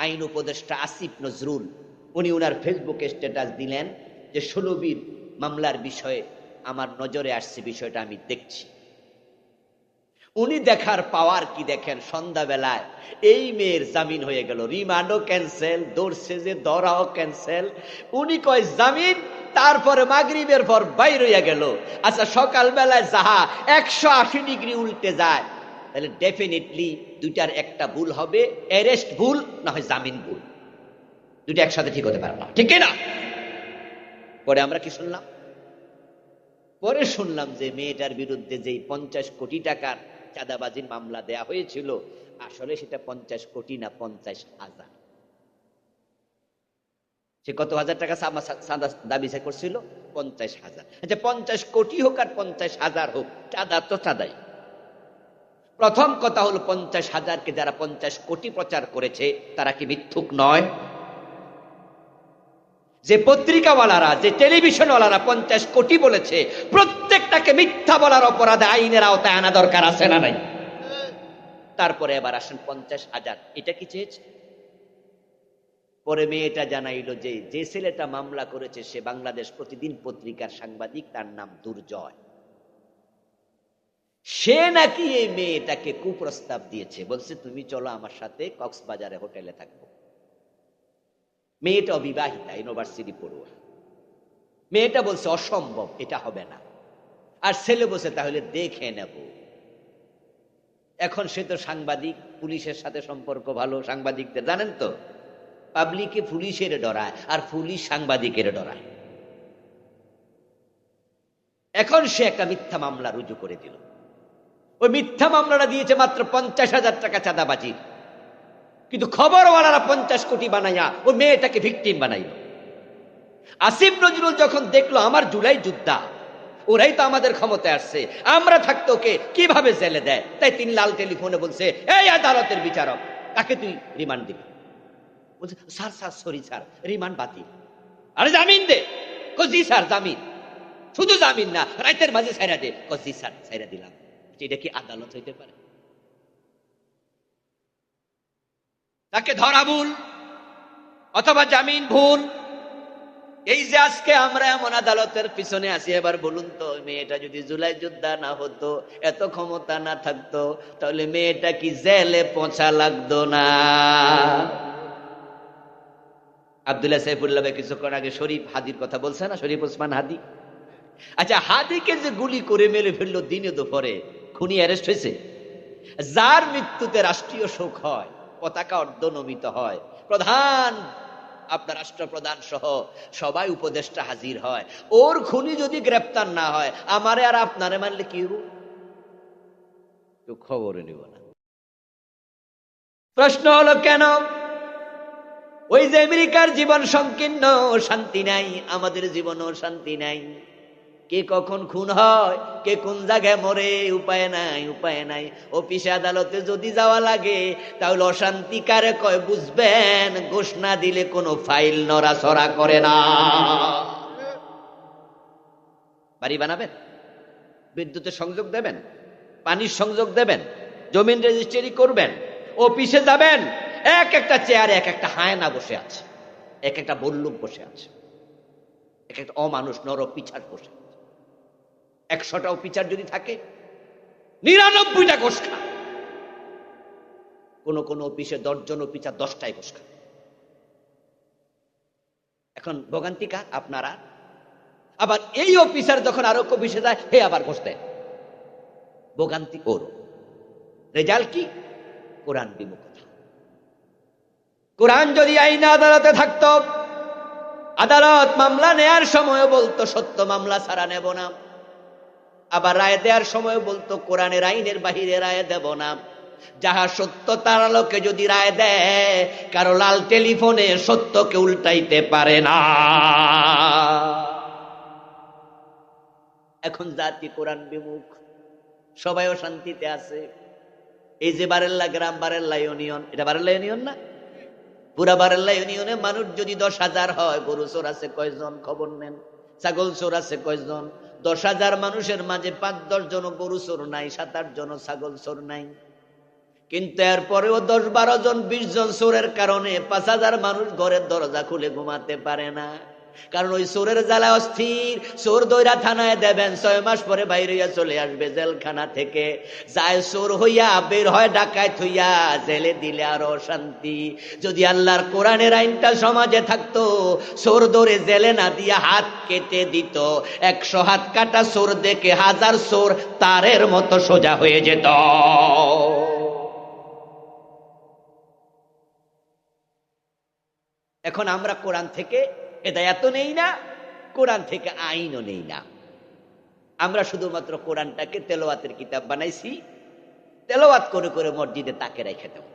আইন উপদেষ্টা আসিফ নজরুল, উনি ওনার ফেসবুকে স্ট্যাটাস দিলেন যে সুরভির মামলার বিষয়ে আমার নজরে আসছে, বিষয়টা আমি দেখছি। উনি দেখার পাওয়ার কি দেখেন, সন্ধ্যাবেলায় এই মেয়ের জামিন হয়ে গেল, রিমান্ডও ক্যান্সেল, দৌড়ছে যে ধরাও ক্যান্সেল। উনি কয় জামিন, তারপরে মাগরিবের পর বাইর হইয়া গেল। আচ্ছা, সকালবেলায় যাহা 180 ডিগ্রি উল্টে যায়, তাহলে ডেফিনেটলি দুইটার একটা ভুল হবে, অ্যারেস্ট ভুল না হয় জামিন ভুল, দুইটা একসাথে ঠিক হতে পারে না, ঠিক না? পরে আমরা কি শুনলাম? পরে শুনলাম যে মেয়েটার বিরুদ্ধে যেই 50 কোটি টাকার চাঁদাবাজির মামলা দেয়া হয়েছিল, আসলে সেটা 50 কোটি না 50,000। সে কত হাজার টাকা দাবি করছিল? 50,000। আচ্ছা, 50 কোটি হোক আর 50,000 হোক, চাঁদা তো চাঁদাই। প্রথম কথা হলো 50,000কে যারা 50 কোটি প্রচার করেছে তারা কি মিথ্যুক নয়? যে পত্রিকাওয়ালারা, যে টেলিভিশনওয়ালারা 50 কোটি বলেছে, প্রত্যেকটাকে মিথ্যা বলার অপরাধে আইনের আওতায় আনা দরকার আছে না নাই? তারপরে এবার আসেন 50,000, এটা কি চেয়েছে? পরে মেয়েটা জানাইল যে যে ছেলেটা মামলা করেছে সে বাংলাদেশ প্রতিদিন পত্রিকার সাংবাদিক, তার নাম দুর্জয়। সে নাকি এই মেয়েটাকে কুপ্রস্তাব দিয়েছে, বলছে তুমি চলো আমার সাথে কক্সবাজারে হোটেলে থাকবো। মেয়েটা অবিবাহিতা, ইউনিভার্সিটি পড়ুয়া। মেয়েটা বলছে অসম্ভব, এটা হবে না। আর ছেলে বলছে তাহলে দেখে নেব। এখন সে তো সাংবাদিক, পুলিশের সাথে সম্পর্ক ভালো সাংবাদিকদের, জানেন তো, পাবলিকে পুলিশের ডরায় আর পুলিশ সাংবাদিকের ডরায়। এখন সে একটা মিথ্যা মামলা রুজু করে দিল। ওই মিথ্যা মামলাটা দিয়েছে মাত্র 50,000 টাকা চাঁদাবাজি, কিন্তু খবরওয়ালারা 50 কোটি বানাইয়া ওই মেয়েটাকে ভিকটিম বানাইল। আসিফ নজরুল যখন দেখলো আমার জুলাই যোদ্ধা, ওরাই তো আমাদের ক্ষমতায় আসছে, আমরা থাকতো ওকে কিভাবে জেলে দেয়, তাই তিনি লাল টেলিফোনে বলছে, এই আদালতের বিচারক, কাকে তুই রিমান্ড দিবি? বলছে sir sir sorry sir, remand বাতিল। আরে জামিন দে। জি স্যার জামিন, শুধু জামিন না, রাতের মাঝে ছাইরা দে। জি স্যার ছাইরা দিলাম। এটা কি আদালত হইতে পারে? তাকে ধরা ভুল অথবা জামিন ভুল। এই যে আজকে আমরা এমন আদালতের পিছনে আছি, এবার বলুন তো মেয়েটা যদি জুলাই যোদ্ধা না হতো, এত ক্ষমতা না থাকতো, তাহলে মেয়েটা কি জেলে পৌঁছা লাগতো না? আব্দুল্লাহ সাইফুল্লাহ কিছুক্ষণ আগে শরীফ হাদির কথা বলছে না, শরীফ ওসমান হাদি। আচ্ছা, হাদিকে যে গুলি করে মেরে ফেললো দিনে দুপুরে, খুনি অ্যারেস্ট হয়েছে? যার মৃত্যুতে রাষ্ট্রীয় শোক হয়, পতাকা অর্ধনমিত হয়, প্রধান আপনার রাষ্ট্রপ্রধান সহ সবাই উপদেষ্টা হাজির হয়, ওর খুনি যদি গ্রেপ্তার না হয়, আমারে আর আপনারে মানলে কি হবো? কেউ খবরে নিব না। প্রশ্ন হলো কেন? ওই যে আমেরিকার জীবন সংকীর্ণ, শান্তি নাই, আমাদের জীবনও শান্তি নাই। কে কখন খুন হয়, কে কোন জায়গায় মরে, উপায় নাই, উপায় নাই। অফিসে আদালতে যদি যাওয়া লাগে, তাহলে অশান্তি কারে কয় বুঝবেন, ঘোষ না দিলে কোনো ফাইল নড়াচড়া করে না। বাড়ি বানাবেন, বিদ্যুতের সংযোগ দেবেন, পানির সংযোগ দেবেন, জমিন রেজিস্ট্রি করবেন, অফিসে যাবেন, এক একটা চেয়ারে এক একটা হায়না বসে আছে, এক একটা বল্লুক বসে আছে, এক একটা অমানুষ নর পিছাট বসে। 100টা অফিসার যদি থাকে, 99টা ঘোষ খায়। কোন কোন অফিসে 10 জন অফিসার 10টাই ঘোষ খায়। এখন ভোগান্তিকা আপনারা। আবার এই অফিসার যখন আরো অফিসে যায়, হে আবার ঘোষ দেয়। ভোগান্তি ওর। রেজাল্ট কি? কোরআন বিমুখতা। কোরআন যদি আইন আদালতে থাকতো, আদালত মামলা নেয়ার সময় বলতো সত্য মামলা ছাড়া নেব না, আবার রায় দেওয়ার সময় বলতো কোরআনের আইনের বাহিরে রায় দেব না। যাহা সত্য তার আলোকে যদি রায় দেয়, কারো লাল টেলিফোনে সত্যকে উল্টাইতে পারে না। এখন জাতি কোরআন বিমুখ, সবাই অশান্তিতে আছে। এই যে বারেল্লা গ্রাম, বারেল্লা ইউনিয়ন, এটা বারেল্লা ইউনিয়ন না? পুরা বারেল্লা ইউনিয়নে মানুষ যদি 10,000 হয়, গরু চোর আছে কয়জন খবর নেন? ছাগল চোর আছে কয়জন? 10,000 মানুষের মাঝে 5-10 জন গরু চোর নাই, 7-8 জন ছাগল চোর নাই। কিন্তু এরপরেও 10-12 জন 20 জন চোরের কারণে 5,000 মানুষ ঘরের দরজা খুলে ঘুমাতে পারে না। কারণ ওই চোরের জ্বালা অস্থির। চোর দইরা থানায় দেবেন, 6 মাস পরে বাইরে চলে আসবে জেলখানা থেকে। যায় চোর হইয়া, বের হয় ডাকাত হইয়া, জেলে দিলে আরো শান্তি। যদি আল্লাহর কোরআনের আইনটা সমাজে থাকতো, চোর ধরে জেলে না দিয়া হাত কেটে দিত। 100 হাত কাটা চোর দেখে 1000 চোর তারের মতো সোজা হয়ে যেত। এখন আমরা কোরআন থেকে হেদায়েতও নেই না, কোরআন থেকে আইনও নেই না। আমরা শুধুমাত্র কোরআনটাকে তেলাওয়াতের কিতাব বানাইছি, তেলাওয়াত করে করে মসজিদে তাকে রেখে দেব।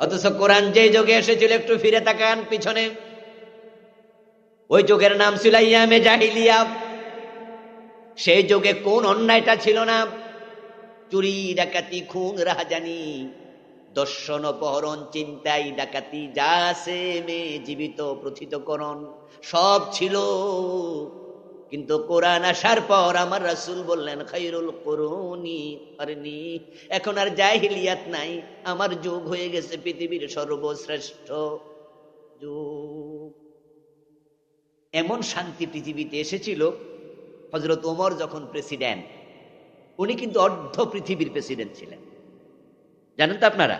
অথচ কোরআন যে যুগে এসেছিল, একটু ফিরে তাকান পিছনে, ওই যুগের নাম ছিল আইয়ামে জাহিলিয়া। সেই যুগে কোন অন্যায়টা ছিল না? চুরি, ডাকাতি, খুন, রাহাজানি, দর্শন, অপহরণ, চিন্তাই, ডাকাতি, যা আছে মেয়ে জীবিত প্রথিতকরণ সব ছিল। কিন্তু কোরআন আসার পর আমার রাসূল বললেন, খায়রুল কুরুনি কারনি, এখন আর জাহিলিয়াত নাই, আমার যুগ হয়ে গেছে পৃথিবীর সর্বশ্রেষ্ঠ যুগ। এমন শান্তি পৃথিবীতে এসেছিল, হযরত ওমর যখন প্রেসিডেন্ট, উনি কিন্তু অর্ধ পৃথিবীর প্রেসিডেন্ট ছিলেন। জানেন তো আপনারা,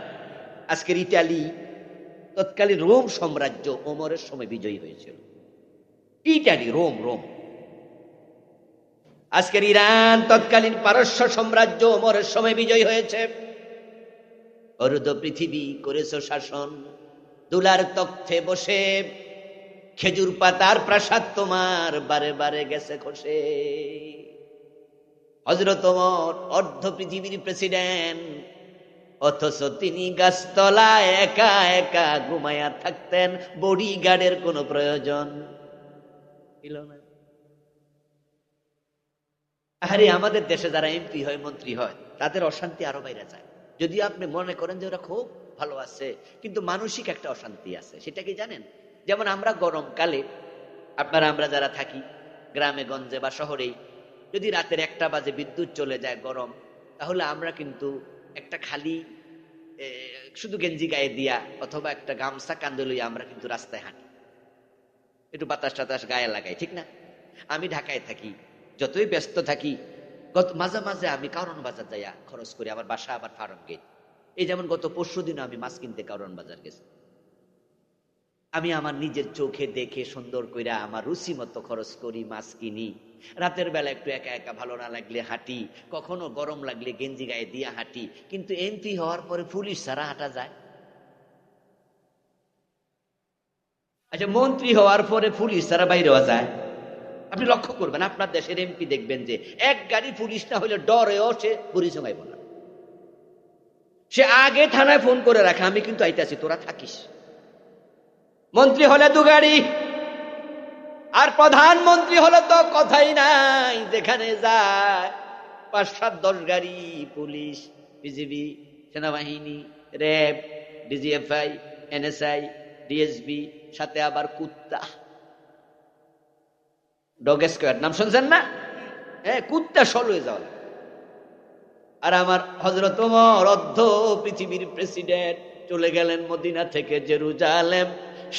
আজকের ইতালি তৎকালীন রোম সাম্রাজ্য ওমরের সময় বিজয়ী হয়েছিল। Italy, Rome. আজকের ইরান তৎকালীন পারস্য সাম্রাজ্য ওমরের সময় বিজয়ী হয়েছে। অর্ধ পৃথিবী করেছ শাসন, দুলার তখ্তে বসে, খেজুর পাতার প্রাসাদ তোমার বারে বারে গেছে খসে। হযরত ওমর অর্ধ পৃথিবীর প্রেসিডেন্ট, অথচ তিনি গাছতলায় একা একা ঘুমায়া থাকতেন, বডিগার্ডের কোনো প্রয়োজন ছিল না। আরে আমাদের দেশে যারা এমপি হয়, মন্ত্রী হয়, তাদের অশান্তি আরো বাইরে যায়। যদি আপনি মনে করেন যে ওরা খুব ভালো আছে, কিন্তু মানসিক একটা অশান্তি আছে। সেটা কি জানেন? যেমন আমরা গরমকালে, আমরা যারা থাকি গ্রামে গঞ্জে বা শহরেই, যদি রাতের 1টা বাজে বিদ্যুৎ চলে যায়, গরম, তাহলে আমরা কিন্তু একটা খালি শুধু গেঞ্জি গায়ে দিয়া অথবা একটা গামছা কাঁধে লইয়া আমরা কিন্তু রাস্তায় হাঁটি, একটু বাতাস টাতাস গায়ে লাগাই, ঠিক না? আমি ঢাকায় থাকি, যতই ব্যস্ত থাকি, মাঝে মাঝে আমি কারণ বাজার যাইয়া খরচ করি। আমার বাসা আবার ফার্ম গেট। এই যেমন গত পরশুদিন আমি মাছ কিনতে কারণ বাজার গেছি। আমি আমার নিজের চোখে দেখে সুন্দর কইরা আমার রুচি মতো খরচ করি, মাছ কিনি। রাতের বেলা একটু একা একা ভালো না লাগলে হাঁটি, কখনো গরম লাগলে গেঞ্জি গায়ে দিয়া হাঁটি। কিন্তু এমপি হওয়ার পরে পুলিশ ছাড়া হাঁটা যায়? আচ্ছা, মন্ত্রী হওয়ার পরে পুলিশ ছাড়া বাইরে হওয়া যায়? আপনি লক্ষ্য করবেন, আপনার দেশের এমপি দেখবেন যে এক গাড়ি পুলিশ না হলে ডরেও সে বুড়ি জমাইব না। সে আগে থানায় ফোন করে রাখে, আমি কিন্তু আইতাছি, তোরা থাকিস। মন্ত্রী হলে 2 গাড়ি, আর প্রধানমন্ত্রী হলে তো কথাই নাই, যেখানে যায় 5, 7, 10 গাড়ি পুলিশ, বিজিবি, সেনাবাহিনী, র্যাব, ডিজিএফআই, এনএসআই, ডিএসবি, সাথে আবার কুত্তা, ডগ স্কোয়াড, নাম শুনছেন না? হ্যাঁ, কুত্তা সল হয়ে যাওয়া। আর আমার হযরত ওমর অর্ধ পৃথিবীর প্রেসিডেন্ট চলে গেলেন মদিনা থেকে জেরুজালেম,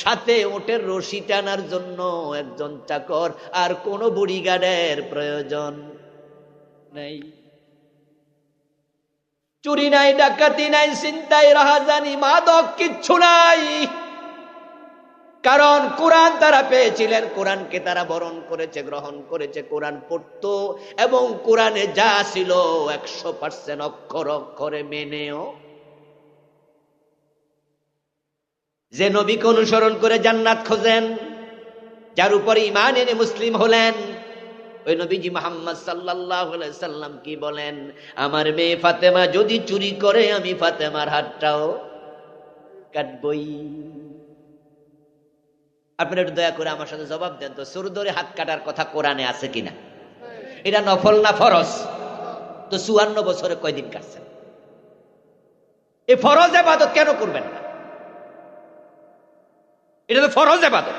সাথে ওটের রশি টানার জন্য একজন চাকর, আর কোন বডিগার্ডের প্রয়োজন নেই। চুরি নাই, ডাকাতি নাই, ছিনতাই, রাহাজানি, মাদক কিচ্ছু নাই। কারণ কোরআন তারা পেয়েছিলেন, কোরআনকে তারা বরণ করেছে, গ্রহণ করেছে, কোরআন পড়তো, এবং কোরআনে যা ছিল 100% অক্ষর অক্ষরে মেনেও। যে নবীকে অনুসরণ করে জান্নাত খোঁজেন, যার উপরে ঈমান এনে মুসলিম হলেন, ওই নবীজি মুহাম্মদ সাল্লাল্লাহু আলাইহি সাল্লাম কি বলেন? আমার মেয়ে ফাতেমা যদি চুরি করে, আমি ফাতেমার হাতটাও কাটবই। আপনারা একটু দয়া করে আমার সাথে জবাব দেন তো, চোর ধরে হাত কাটার কথা কোরআনে আছে কিনা? এটা নফল না ফরজ? তো 54 বছরে কয়দিন কাটছেন? এই ফরজ ইবাদত কেন করবেন না? এটা তো ফরজ ইবাদত।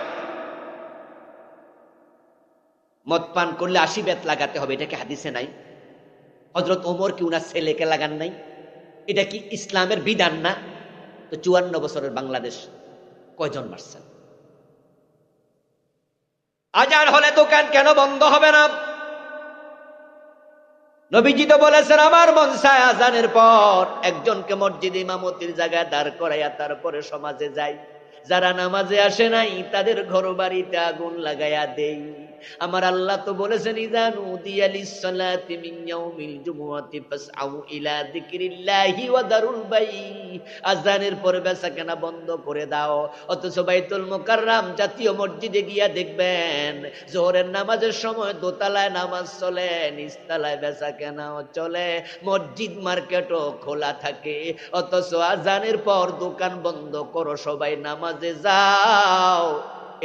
মদ পান করলে 80 বেত লাগাতে হবে, এটা কি হাদিসে নাই? হযরত ওমর কি উনার ছেলেকে লাগান নাই? এটা কি ইসলামের বিধান না? তো 54 বছরের বাংলাদেশ কয়জন মারছেন? আজান হলে দোকান কেন বন্ধ হবে না? নবীজি তো বলেছেন, আমার মন চায় আজানের পর একজনকে মসজিদে ইমামতির জায়গায় দাঁড় করাইয়া তারপরে সমাজে যাই, যারা নামাজে আসে নাই তাদের ঘর বাড়িতে আগুন লাগাইয়া দেই। আমার আল্লাহ তো বলেছেন ইযা নুদিয়া লিস-সালাতি মিন ইয়াউমিল জুমুআতি ফাসআউ ইলা যিকরিল্লাহি ওয়া দারুল বাই। আযানের পরে বেচাকেনা বন্ধ করে দাও। অথচ বাইতুল মুকাররম জাতীয় মসজিদে গিয়া দেখবেন যোহরের নামাজের সময় দোতলায় নামাজ চলে, নিচতলায় বেচাকেনাও চলে, মসজিদ মার্কেটও খোলা থাকে। অথচ আযানের পর দোকান বন্ধ করো, সবাই নামাজে যাও।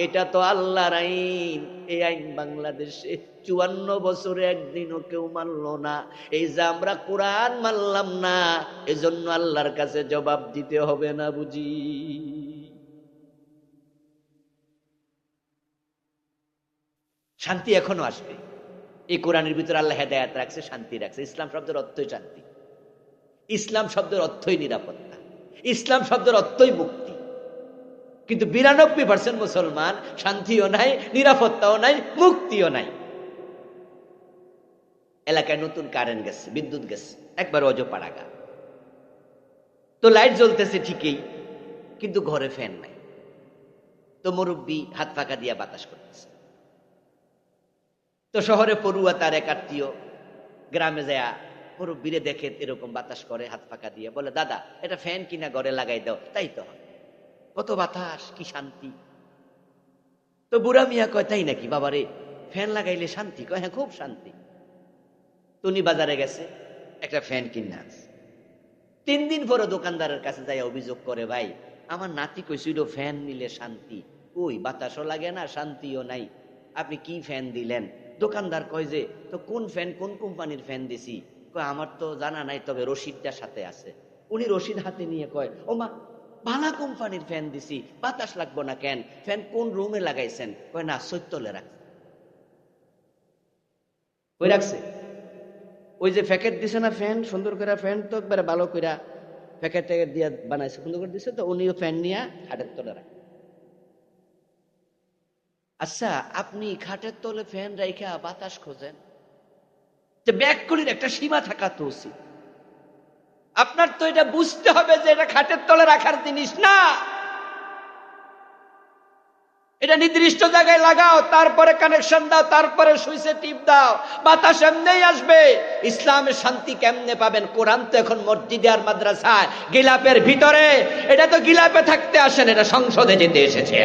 এটা তো আল্লাহর আইন। এই আইন বাংলাদেশে 54 বছরে একদিনও কেউ মানল না। এই যে আমরা কোরআন মানলাম না, এজন্য আল্লাহর কাছে জবাব দিতে হবে না বুঝি? শান্তি এখনো আসবে। এই কোরআনের ভিতরে আল্লাহ হেদায়েত রাখছে, শান্তি রাখছে। ইসলাম শব্দের অর্থই শান্তি, ইসলাম শব্দের অর্থই নিরাপত্তা, ইসলাম শব্দের অর্থই মুক্তি। কিন্তু 92% মুসলমান শান্তিও নাই, নিরাপত্তাও নাই, মুক্তিও নাই। এলাকায় নতুন কারেন্ট গেছে, বিদ্যুৎ গেছে, একবার অজপাড়াগা। তো লাইট জ্বলতেছে ঠিকই, কিন্তু ঘরে ফ্যান নাই। তো মুরব্বী হাত ফাঁকা দিয়া বাতাস করতেছে। তো শহরে পড়ুয়া তার এক আত্মীয় গ্রামে যায় মুরব্বীরে দেখে এরকম বাতাস করে হাত ফাঁকা দিয়ে, বলে দাদা এটা ফ্যান কিনা ঘরে লাগাই দাও। তাই তো কত বাতাস, কি শান্তি। তো বুড়া মিয়া কয় তাই নাকি বাবারে, ফ্যান লাগাইলে শান্তি? কয় হ্যাঁ, খুব শান্তি। তুমি বাজারে গেছে, একটা ফ্যান কিনে আনছে। 3 দিন পরে দোকানদারের কাছে যাই অভিযোগ করে, ভাই আমার নাতি কইছিল ফ্যান নিলে শান্তি, ওই বাতাসও লাগে না, শান্তিও নাই, আপনি কি ফ্যান দিলেন? দোকানদার কয় যে তো কোন ফ্যান, কোন কোম্পানির ফ্যান দিছি? কয় আমার তো জানা নাই, তবে রশিদটার সাথে আছে। উনি রশিদ হাতে নিয়ে কয় ও মা, ভালা কোম্পানির ফ্যান দিছি, বাতাস লাগবো না কেন? ফ্যান কোন রুমে লাগাইছেন? কয় না, চৈতলে রাখছে। ওই রাখছে, ওই যে প্যাকেট দিছে না ফ্যান, সুন্দর করে ফ্যান তো একবারে ভালো করে প্যাকেট ট্যাকেট দিয়ে বানাইছে, সুন্দর করে দিছে। তো উনিও ফ্যান নিয়ে খাটের তলে রাখে। আচ্ছা, আপনি খাটের তলে ফ্যান রাইখা বাতাস খোঁজেন, যে ব্যাকগুলির একটা সীমা থাকা তো উচিত। আপনার তো এটা বুঝতে হবে যে এটা খাটের তলে রাখার জিনিস না, এটা নির্দিষ্ট জায়গায় লাগাও, তারপরে কানেকশন দাও, তারপরে সুইচে টিপ দাও, বাতাস এমনিই আসবে। ইসলামের শান্তি কেমনে পাবেন? কোরআন তো এখন মসজিদে আর মাদ্রাসায়, গিলাপের ভিতরে। এটা তো গিলাপে থাকতে আসেন, এটা সংসদে যেতে এসেছে,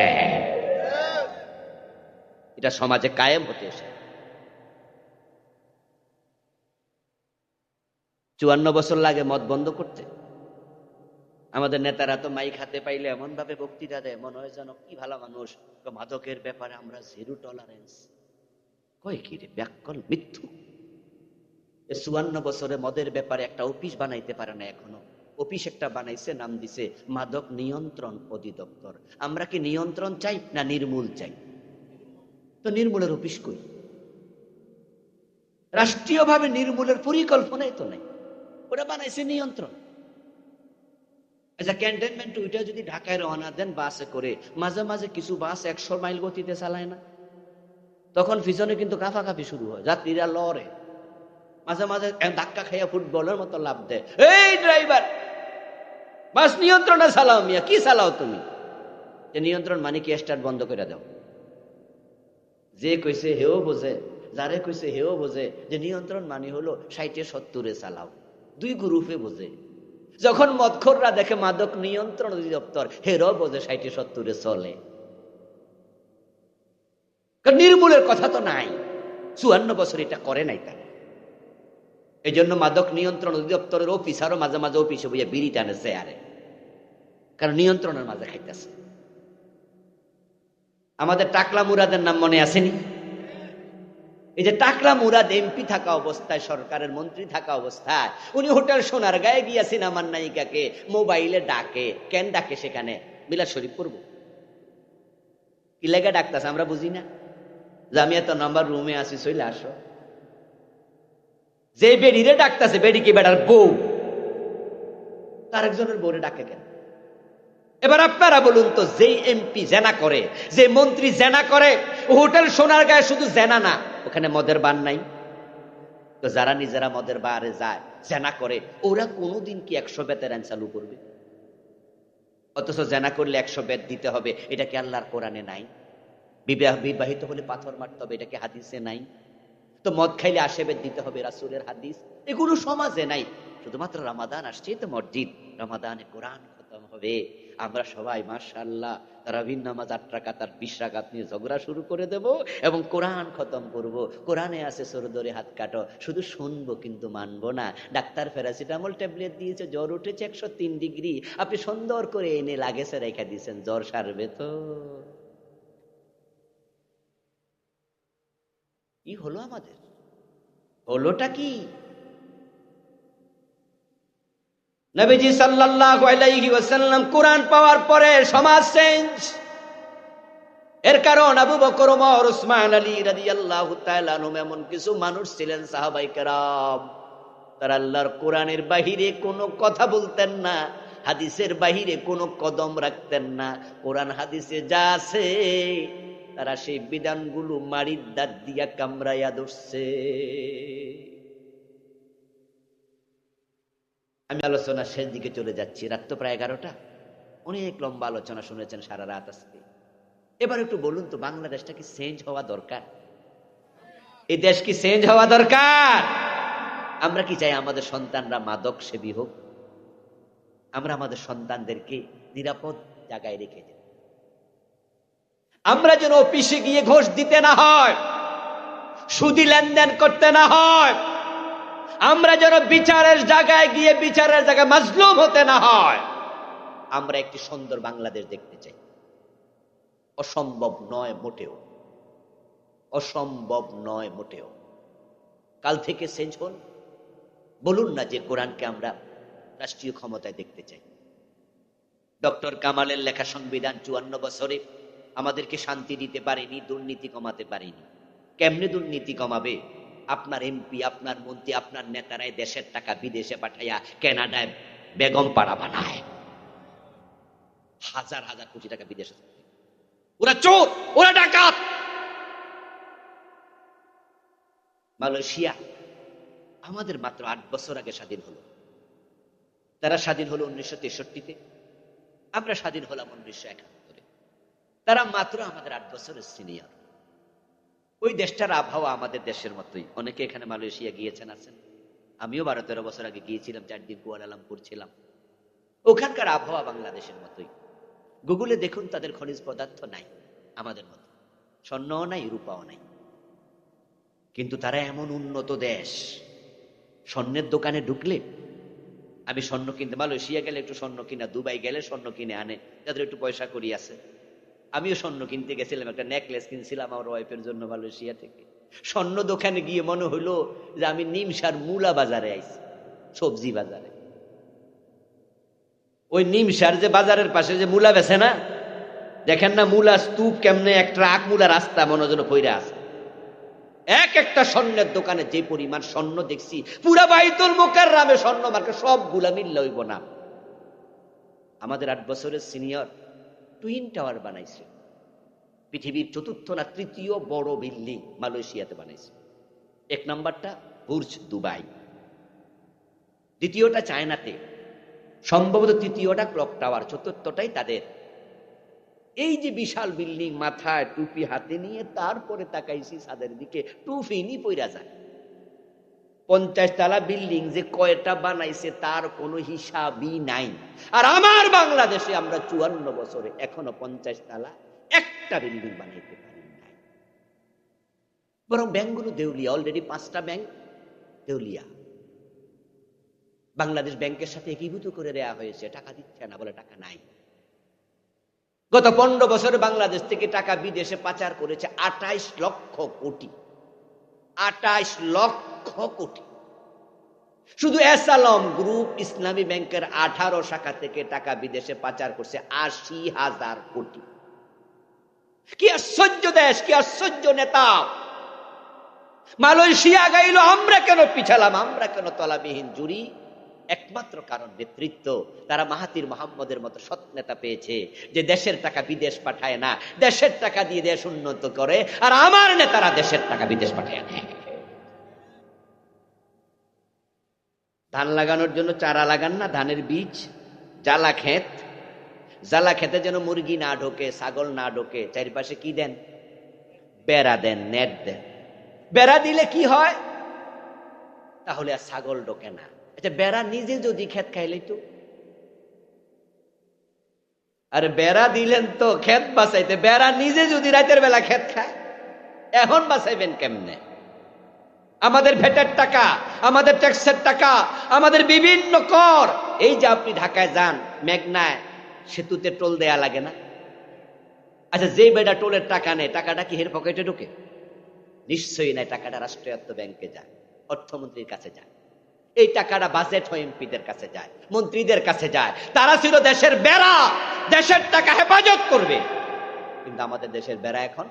এটা সমাজে কায়েম হতে এসেছে। 54 বছর লাগে মদ বন্ধ করতে। আমাদের নেতারা তো মাইক হাতে পাইলে এমন ভাবে বক্তৃতা দেয়, মনে হয় যেন কি ভালো মানুষ। মাদকের ব্যাপারে আমরা 0 টলারেন্স। কয় কি রে, ব্যাককল মিথ্যু। 54 বছরে মদের ব্যাপারে একটা অফিস বানাইতে পারে না এখনো। অফিস একটা বানাইছে, নাম দিছে মাদক নিয়ন্ত্রণ অধিদপ্তর। আমরা কি নিয়ন্ত্রণ চাই না নির্মূল চাই? তো নির্মূলের অফিস কই? রাষ্ট্রীয়ভাবে নির্মূলের পরিকল্পনাই তো নাই, ওরা বানাইছে নিয়ন্ত্রণ। আচ্ছা, ক্যান্টনমেন্ট ওইটা যদি ঢাকায় রওনা দেন বাসে করে, মাঝে মাঝে কিছু বাস 100 মাইল গতিতে চালায় না, তখন পিছনে কিন্তু কাফাকাফি শুরু হয়, যাত্রীরা লড়ে, মাঝে মাঝে ধাক্কা খাইয়া ফুটবলের মতো লাভ দেয়। এই ড্রাইভার, বাস নিয়ন্ত্রণে চালাও মিয়া, কি চালাও তুমি? নিয়ন্ত্রণ মানে কি স্টার্ট বন্ধ করে দাও। যে কইছে হেও বোঝে, যারে কইছে হেও বোঝে যে নিয়ন্ত্রণ মানে হলো 60-70-এ চালাও। 2 গ্রুপে বোঝে। যখন মদখোররা দেখে মাদক নিয়ন্ত্রণ অধিদপ্তর, হেরাও বোঝে 60-70-এ চলে। নির্মূলের কথা তো নাই, 54 বছর এটা করে নাই তারা। এই জন্য মাদক নিয়ন্ত্রণ অধিদপ্তরের অফিসারও মাঝে মাঝে অফিসে বইয়া বিড়ি টানে চেয়ারে, কারণ নিয়ন্ত্রণের মাঝে খাইতেছে। আমাদের টাকলা মুরাদের নাম মনে আসেনি? এই যে টাকলা মুরাদ এমপি থাকা অবস্থায়, সরকারের মন্ত্রী থাকা অবস্থায়, উনি হোটেল সোনার গায়ে গিয়া সিনেমার নায়িকাকে মোবাইলে ডাকে। কেন ডাকে? সেখানে মিলাদ শরীফ পড়বো। কি লেগে ডাকতেছে আমরা বুঝি না, যে আমি এত নাম্বার রুমে আসি, চলে আসো। যে বেড়িরে ডাকতেছে, বেড়ি কি বেড়ার বউ, তার একজনের বউরে ডাকে কেন? এবার আপনারা বলুন তো, যেই এমপি জেনা করে, যে মন্ত্রী জেনা করে, হোটেল সোনার গায়ে শুধু জেনা না, ওখানে মদের বার নাই? তো যারা নিজেরা মদের বারে যায়, জেনা করে, ওরা কোনোদিন কি 100 বেতের আইন চালু করবে? অথচ জেনা করলে 100 বেত দিতে হবে, এটা কি আল্লাহর কোরআনে নাই? বিবাহিত হলে পাথর মারতে হবে, এটা কি হাদিসে নাই? তো মদ খাইলে আশেবেদ দিতে হবে, রাসূলের হাদিস। এগুলো সমাজে নাই। শুধুমাত্র রমাদান আসছে তো মসজিদ, রমাদানে কোরআন খতম হবে। আমরা সবাই মাশাআল্লাহ তারাবির নামাজ 8 রাকাত আর 20 রাকাত নিয়ে ঝগড়া শুরু করে দেব এবং কোরআন খতম করব। কোরআনে আছে সর ধরে হাত কাটো, শুধু শুনবো কিন্তু মানবো না। ডাক্তার প্যারাসিটামল ট্যাবলেট দিয়েছে, জ্বর উঠেছে 103 ডিগ্রি, আপনি সুন্দর করে এনে লাগেছে রেখে দিয়েছেন, জ্বর সারবে তো? কি হলো আমাদের? হলোটা কি? নবীজি সাল্লাল্লাহু আলাইহি ওয়াসাল্লাম কোরআন পাওয়ার পরে সমাজ চেঞ্জ। এর কারণ আবু বকর, ওমর, উসমান, আলী রাদিয়াল্লাহু তাআলা আনহুম এমন কিছু মানুষ ছিলেন সাহাবায়ে কেরাম, তারা আল্লাহর কোরআনের বাহিরে কোনো কথা বলতেন না, হাদিসের বাহিরে কোনো কদম রাখতেন না। কোরআন হাদিসে যা আছে তারা সেই বিধানগুলো মারির দাঁত দিয়া কামড়াইয়া ধরছে। আমি আলোচনা শেষ দিকে চলে যাচ্ছি, রাত তো প্রায় 11টা। অনেক লম্বা আলোচনা শুনেছেন সারা রাত আজকে। এবার একটু বলুন তো, বাংলাদেশটা কি চেঞ্জ হওয়া দরকার? এই দেশ কি চেঞ্জ হওয়া দরকার? আমরা কি চাই আমাদের সন্তানরা মাদক সেবী হোক? আমরা আমাদের সন্তানদেরকে নিরাপদ জায়গায় রেখে দেব। আমরা যেন অফিসে গিয়ে ঘুষ দিতে না হয়, সুদি লেনদেন করতে না হয়, আমরা যেন বিচারের জায়গায় গিয়ে বিচারের জায়গায় মাজলুম হতে না হয়। আমরা একটি সুন্দর বাংলাদেশ দেখতে চাই। অসম্ভব নয় মোটেও, অসম্ভব নয় মোটেও। কাল থেকে চেঞ্জ হন, বলুন না যে কোরআনকে আমরা রাষ্ট্রীয় ক্ষমতায় দেখতে চাই। ডক্টর কামালের লেখা সংবিধান 54 বছরে আমাদেরকে শান্তি দিতে পারেনি, দুর্নীতি কমাতে পারেনি। কেমনে দুর্নীতি কমাবে? আপনার এমপি, আপনার মন্ত্রী, আপনার নেতারাই দেশের টাকা বিদেশে পাঠাইয়া কানাডায় বেগম পাড়া বানায়, হাজার হাজার কোটি টাকা বিদেশে। ওরা চোর, ওরা ডাকাত। মালয়েশিয়া আমাদের মাত্র 8 বছর আগে স্বাধীন হলো। তারা স্বাধীন হলো 1963-তে, আমরা স্বাধীন হলাম 1971-এ। তারা মাত্র আমাদের 8 বছরের সিনিয়র। ওই দেশটার আবহাওয়া আমাদের দেশের মতোই। অনেকে এখানে মালয়েশিয়া গিয়েছেন, আছেন। আমিও 12-13 বছর আগে গিয়েছিলাম, 4 দিন কুয়ালালামপুর ছিলাম। ওখানকার আবহাওয়া বাংলাদেশের মতোই। গুগলে দেখুন, তাদের খনিজ পদার্থ নাই আমাদের মতো, স্বর্ণও নাই, রূপাও নাই। কিন্তু তারা এমন উন্নত দেশ, স্বর্ণের দোকানে ঢুকলে, আমি স্বর্ণ কিনতে মালয়েশিয়া গেলে একটু স্বর্ণ কিনা, দুবাই গেলে স্বর্ণ কিনে আনে, যাদের একটু পয়সা করি আছে। আমিও স্বর্ণ কিনতে গেছিলাম, একটা নেকলেস কিনছিলাম আমার ওয়াইফের জন্য মালয়েশিয়া থেকে। স্বর্ণ দোকানে গিয়ে মনে হইলো যে আমি নিমসার মূলা বাজারে আইছি, সবজি বাজারে। ওই নিমসার যে বাজারের পাশে যে মূলা বেছে না, দেখেন না মূলা স্তূপ কেমনে, এক ট্রাক মূলা রাস্তা মনে যেন পইরা আছে। এক একটা স্বর্ণের দোকানে যে পরিমাণ স্বর্ণ দেখছি, পুরা বাইতুল মুকাররমে স্বর্ণ মার্কা সবগুলা মিললে হইব না। আমাদের 8 বছরের সিনিয়র টুইন টাওয়ার বানাইছে, পৃথিবীর 4র্থ না 3য় বড় বিল্ডিং মালয়েশিয়াতে বানাইছে। 1 নাম্বারটা বুর্জ দুবাই, 2য়টা চায়নাতে, সম্ভবত 3য়টা ক্লক টাওয়ার, 4র্থটাই তাদের। এই যে বিশাল বিল্ডিং, মাথায় টুপি হাতে নিয়ে, তারপরে তাকাইছি ছাদের দিকে, টুপি নি পইরা যায়। 50 তলা বিল্ডিং যে কয়টা বানাইছে তার কোনো হিসাবই নাই। আর আমার বাংলাদেশে আমরা 54 বছরে এখনো 50 তলা একটা বিল্ডিং বানাইতে পারি নাই। বরং ব্যাংকগুলো দেউলিয়া, অলরেডি 5টা ব্যাংক দেউলিয়া। বাংলাদেশ ব্যাংকের সাথে একীভূত করে দেয়া হয়েছে, টাকা দিচ্ছে না বলে টাকা নাই। গত 15 বছরে বাংলাদেশ থেকে টাকা বিদেশে পাচার করেছে 28 লক্ষ কোটি। 28 লক্ষ কোটি। শুধু এসালম গ্রুপ ইসলামী ব্যাংকের 18 শাখা থেকে টাকা বিদেশে পাচার করছে 80,000 কোটি। কি আশ্চর্য দেশ, কি আশ্চর্য নেতা! মালয়েশিয়া গাইল, আমরা কেন পিছালাম, আমরা কেন তলাবিহীন জুড়ি? একমাত্র কারণ নেতৃত্ব। তারা মাহাতির মোহাম্মদের মতো সৎ নেতা পেয়েছে, যে দেশের টাকা বিদেশ পাঠায় না, দেশের টাকা দিয়ে দেশ উন্নত করে। আর আমার নেতারা দেশের টাকা বিদেশ পাঠায় না। ধান লাগানোর জন্য চারা লাগান না, ধানের বীজ, জ্বালা ক্ষেত, জ্বালা খেতে যেন মুরগি না ঢোকে, ছাগল না ঢোকে, চারপাশে কি দেন? বেড়া দেন, নেট দেন। বেড়া দিলে কি হয়? তাহলে আর ছাগল ঢোকে না। আচ্ছা, বেড়া নিজে যদি ক্ষেত খাইলে তো, আরে বেড়া দিলেন তো ক্ষেত বাঁচাইতে, বেড়া নিজে যদি রাতের বেলা ক্ষেত খায়, এখন বাঁচাইবেন কেমনে? আমাদের ভ্যাটের টাকা, আমাদের ট্যাক্সের টাকা, আমাদের বিভিন্ন কর, এই যে আপনি ঢাকায় যান, মেঘনায় সেতুতে টোল দেয়া লাগে না? আচ্ছা, যে বেটা টোলের টাকা নেয়, টাকাটা কি এর পকেটে ঢোকে? নিশ্চয়ই নাই। টাকাটা রাষ্ট্রায়ত্ত ব্যাংকে যায়, অর্থমন্ত্রীর কাছে যায়। এই টাকাটা বাজেট হয় এমপিদের কাছে যায়, মন্ত্রীদের কাছে যায়। তারা ছিল দেশের বেড়া, দেশের টাকা হেফাজত করবে। কিন্তু আমাদের দেশের বেড়া এখন,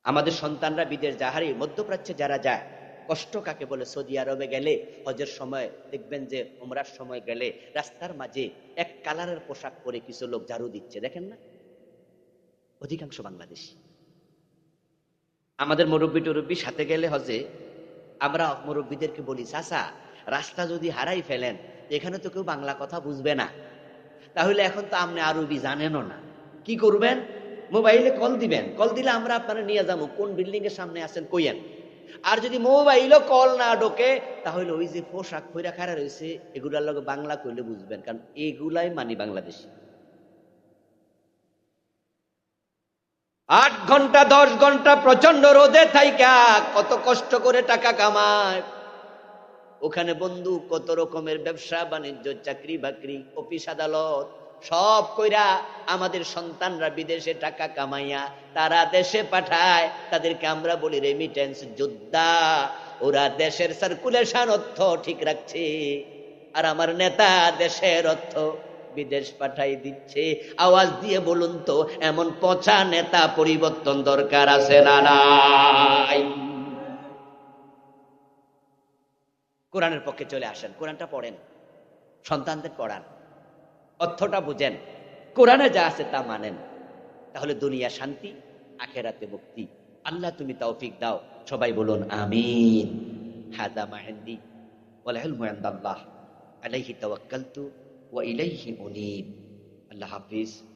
আমাদের সন্তানরা বিদেশ যাহারি, মধ্যপ্রাচ্যে যারা যায়, কষ্ট কাকে বলে? সৌদি আরবে গেলে, হজের সময় দেখবেন যে উমরার সময় গেলে রাস্তার মাঝে এক কালারের পোশাক পরে কিছু লোক ঝাড়ু দিচ্ছে, দেখেন না? অধিকাংশ বাংলাদেশী। আমাদের মুরব্বী টুরব্বী সাথে গেলে হজে, আমরা মুরব্বীদেরকে বলি, চাচা রাস্তা যদি হারাই ফেলেন, এখানে তো কেউ বাংলা কথা বুঝবে না, তাহলে এখন তো আপনি আরবি জানেনও না, কি করবেন? মোবাইলে কল দিবেন, কল দিলে আমরা আপনারা নিয়ে যাবো, কোন বিল্ডিং এর সামনে আছেন কইয়েন। আর যদি মোবাইলও কল না ঢোকে, তাহলে ওই যে পোশাক পইরা খাড়া রয়েছে, এগুলার লগে বাংলা কইলে বুঝবেন, কারণ এগুলাই মানি বাংলাদেশি। 8 ঘন্টা 10 ঘন্টা প্রচন্ড রোদে থাইকা কত কষ্ট করে টাকা কামায়, ওখানে বন্ধু কত রকমের ব্যবসা বাণিজ্য, চাকরি বাকরি, অফিস আদালত সব কইরা আমাদের সন্তানরা বিদেশে টাকা কামাইয়া তারা দেশে পাঠায়। তাদেরকে আমরা বলি রেমিটেন্স যোদ্ধা। ওরা দেশের সার্কুলেশন অর্থ ঠিক রাখছে, আর আমার নেতা দেশের অর্থ বিদেশ পাঠাই দিচ্ছে। আওয়াজ দিয়ে বলুন তো, এমন পচা নেতা পরিবর্তন দরকার আছে না নাই? কোরআনের পক্ষে চলে আসেন, কোরআনটা পড়েন, সন্তানদের পড়ান, অর্থটা বুঝেন, কোরআনে যা আছে তা মানেন, তাহলে দুনিয়া শান্তি, আখেরাতে মুক্তি। আল্লাহ তুমি তৌফিক দাও। সবাই বলুন আমিন। হাদা মা ইনদি ওয়াল ইলমু ইনদাল্লাহ আলাইহি তাওয়াক্কালতু ওয়া ইলাইহি উনীব। আল্লাহ হাফিজ।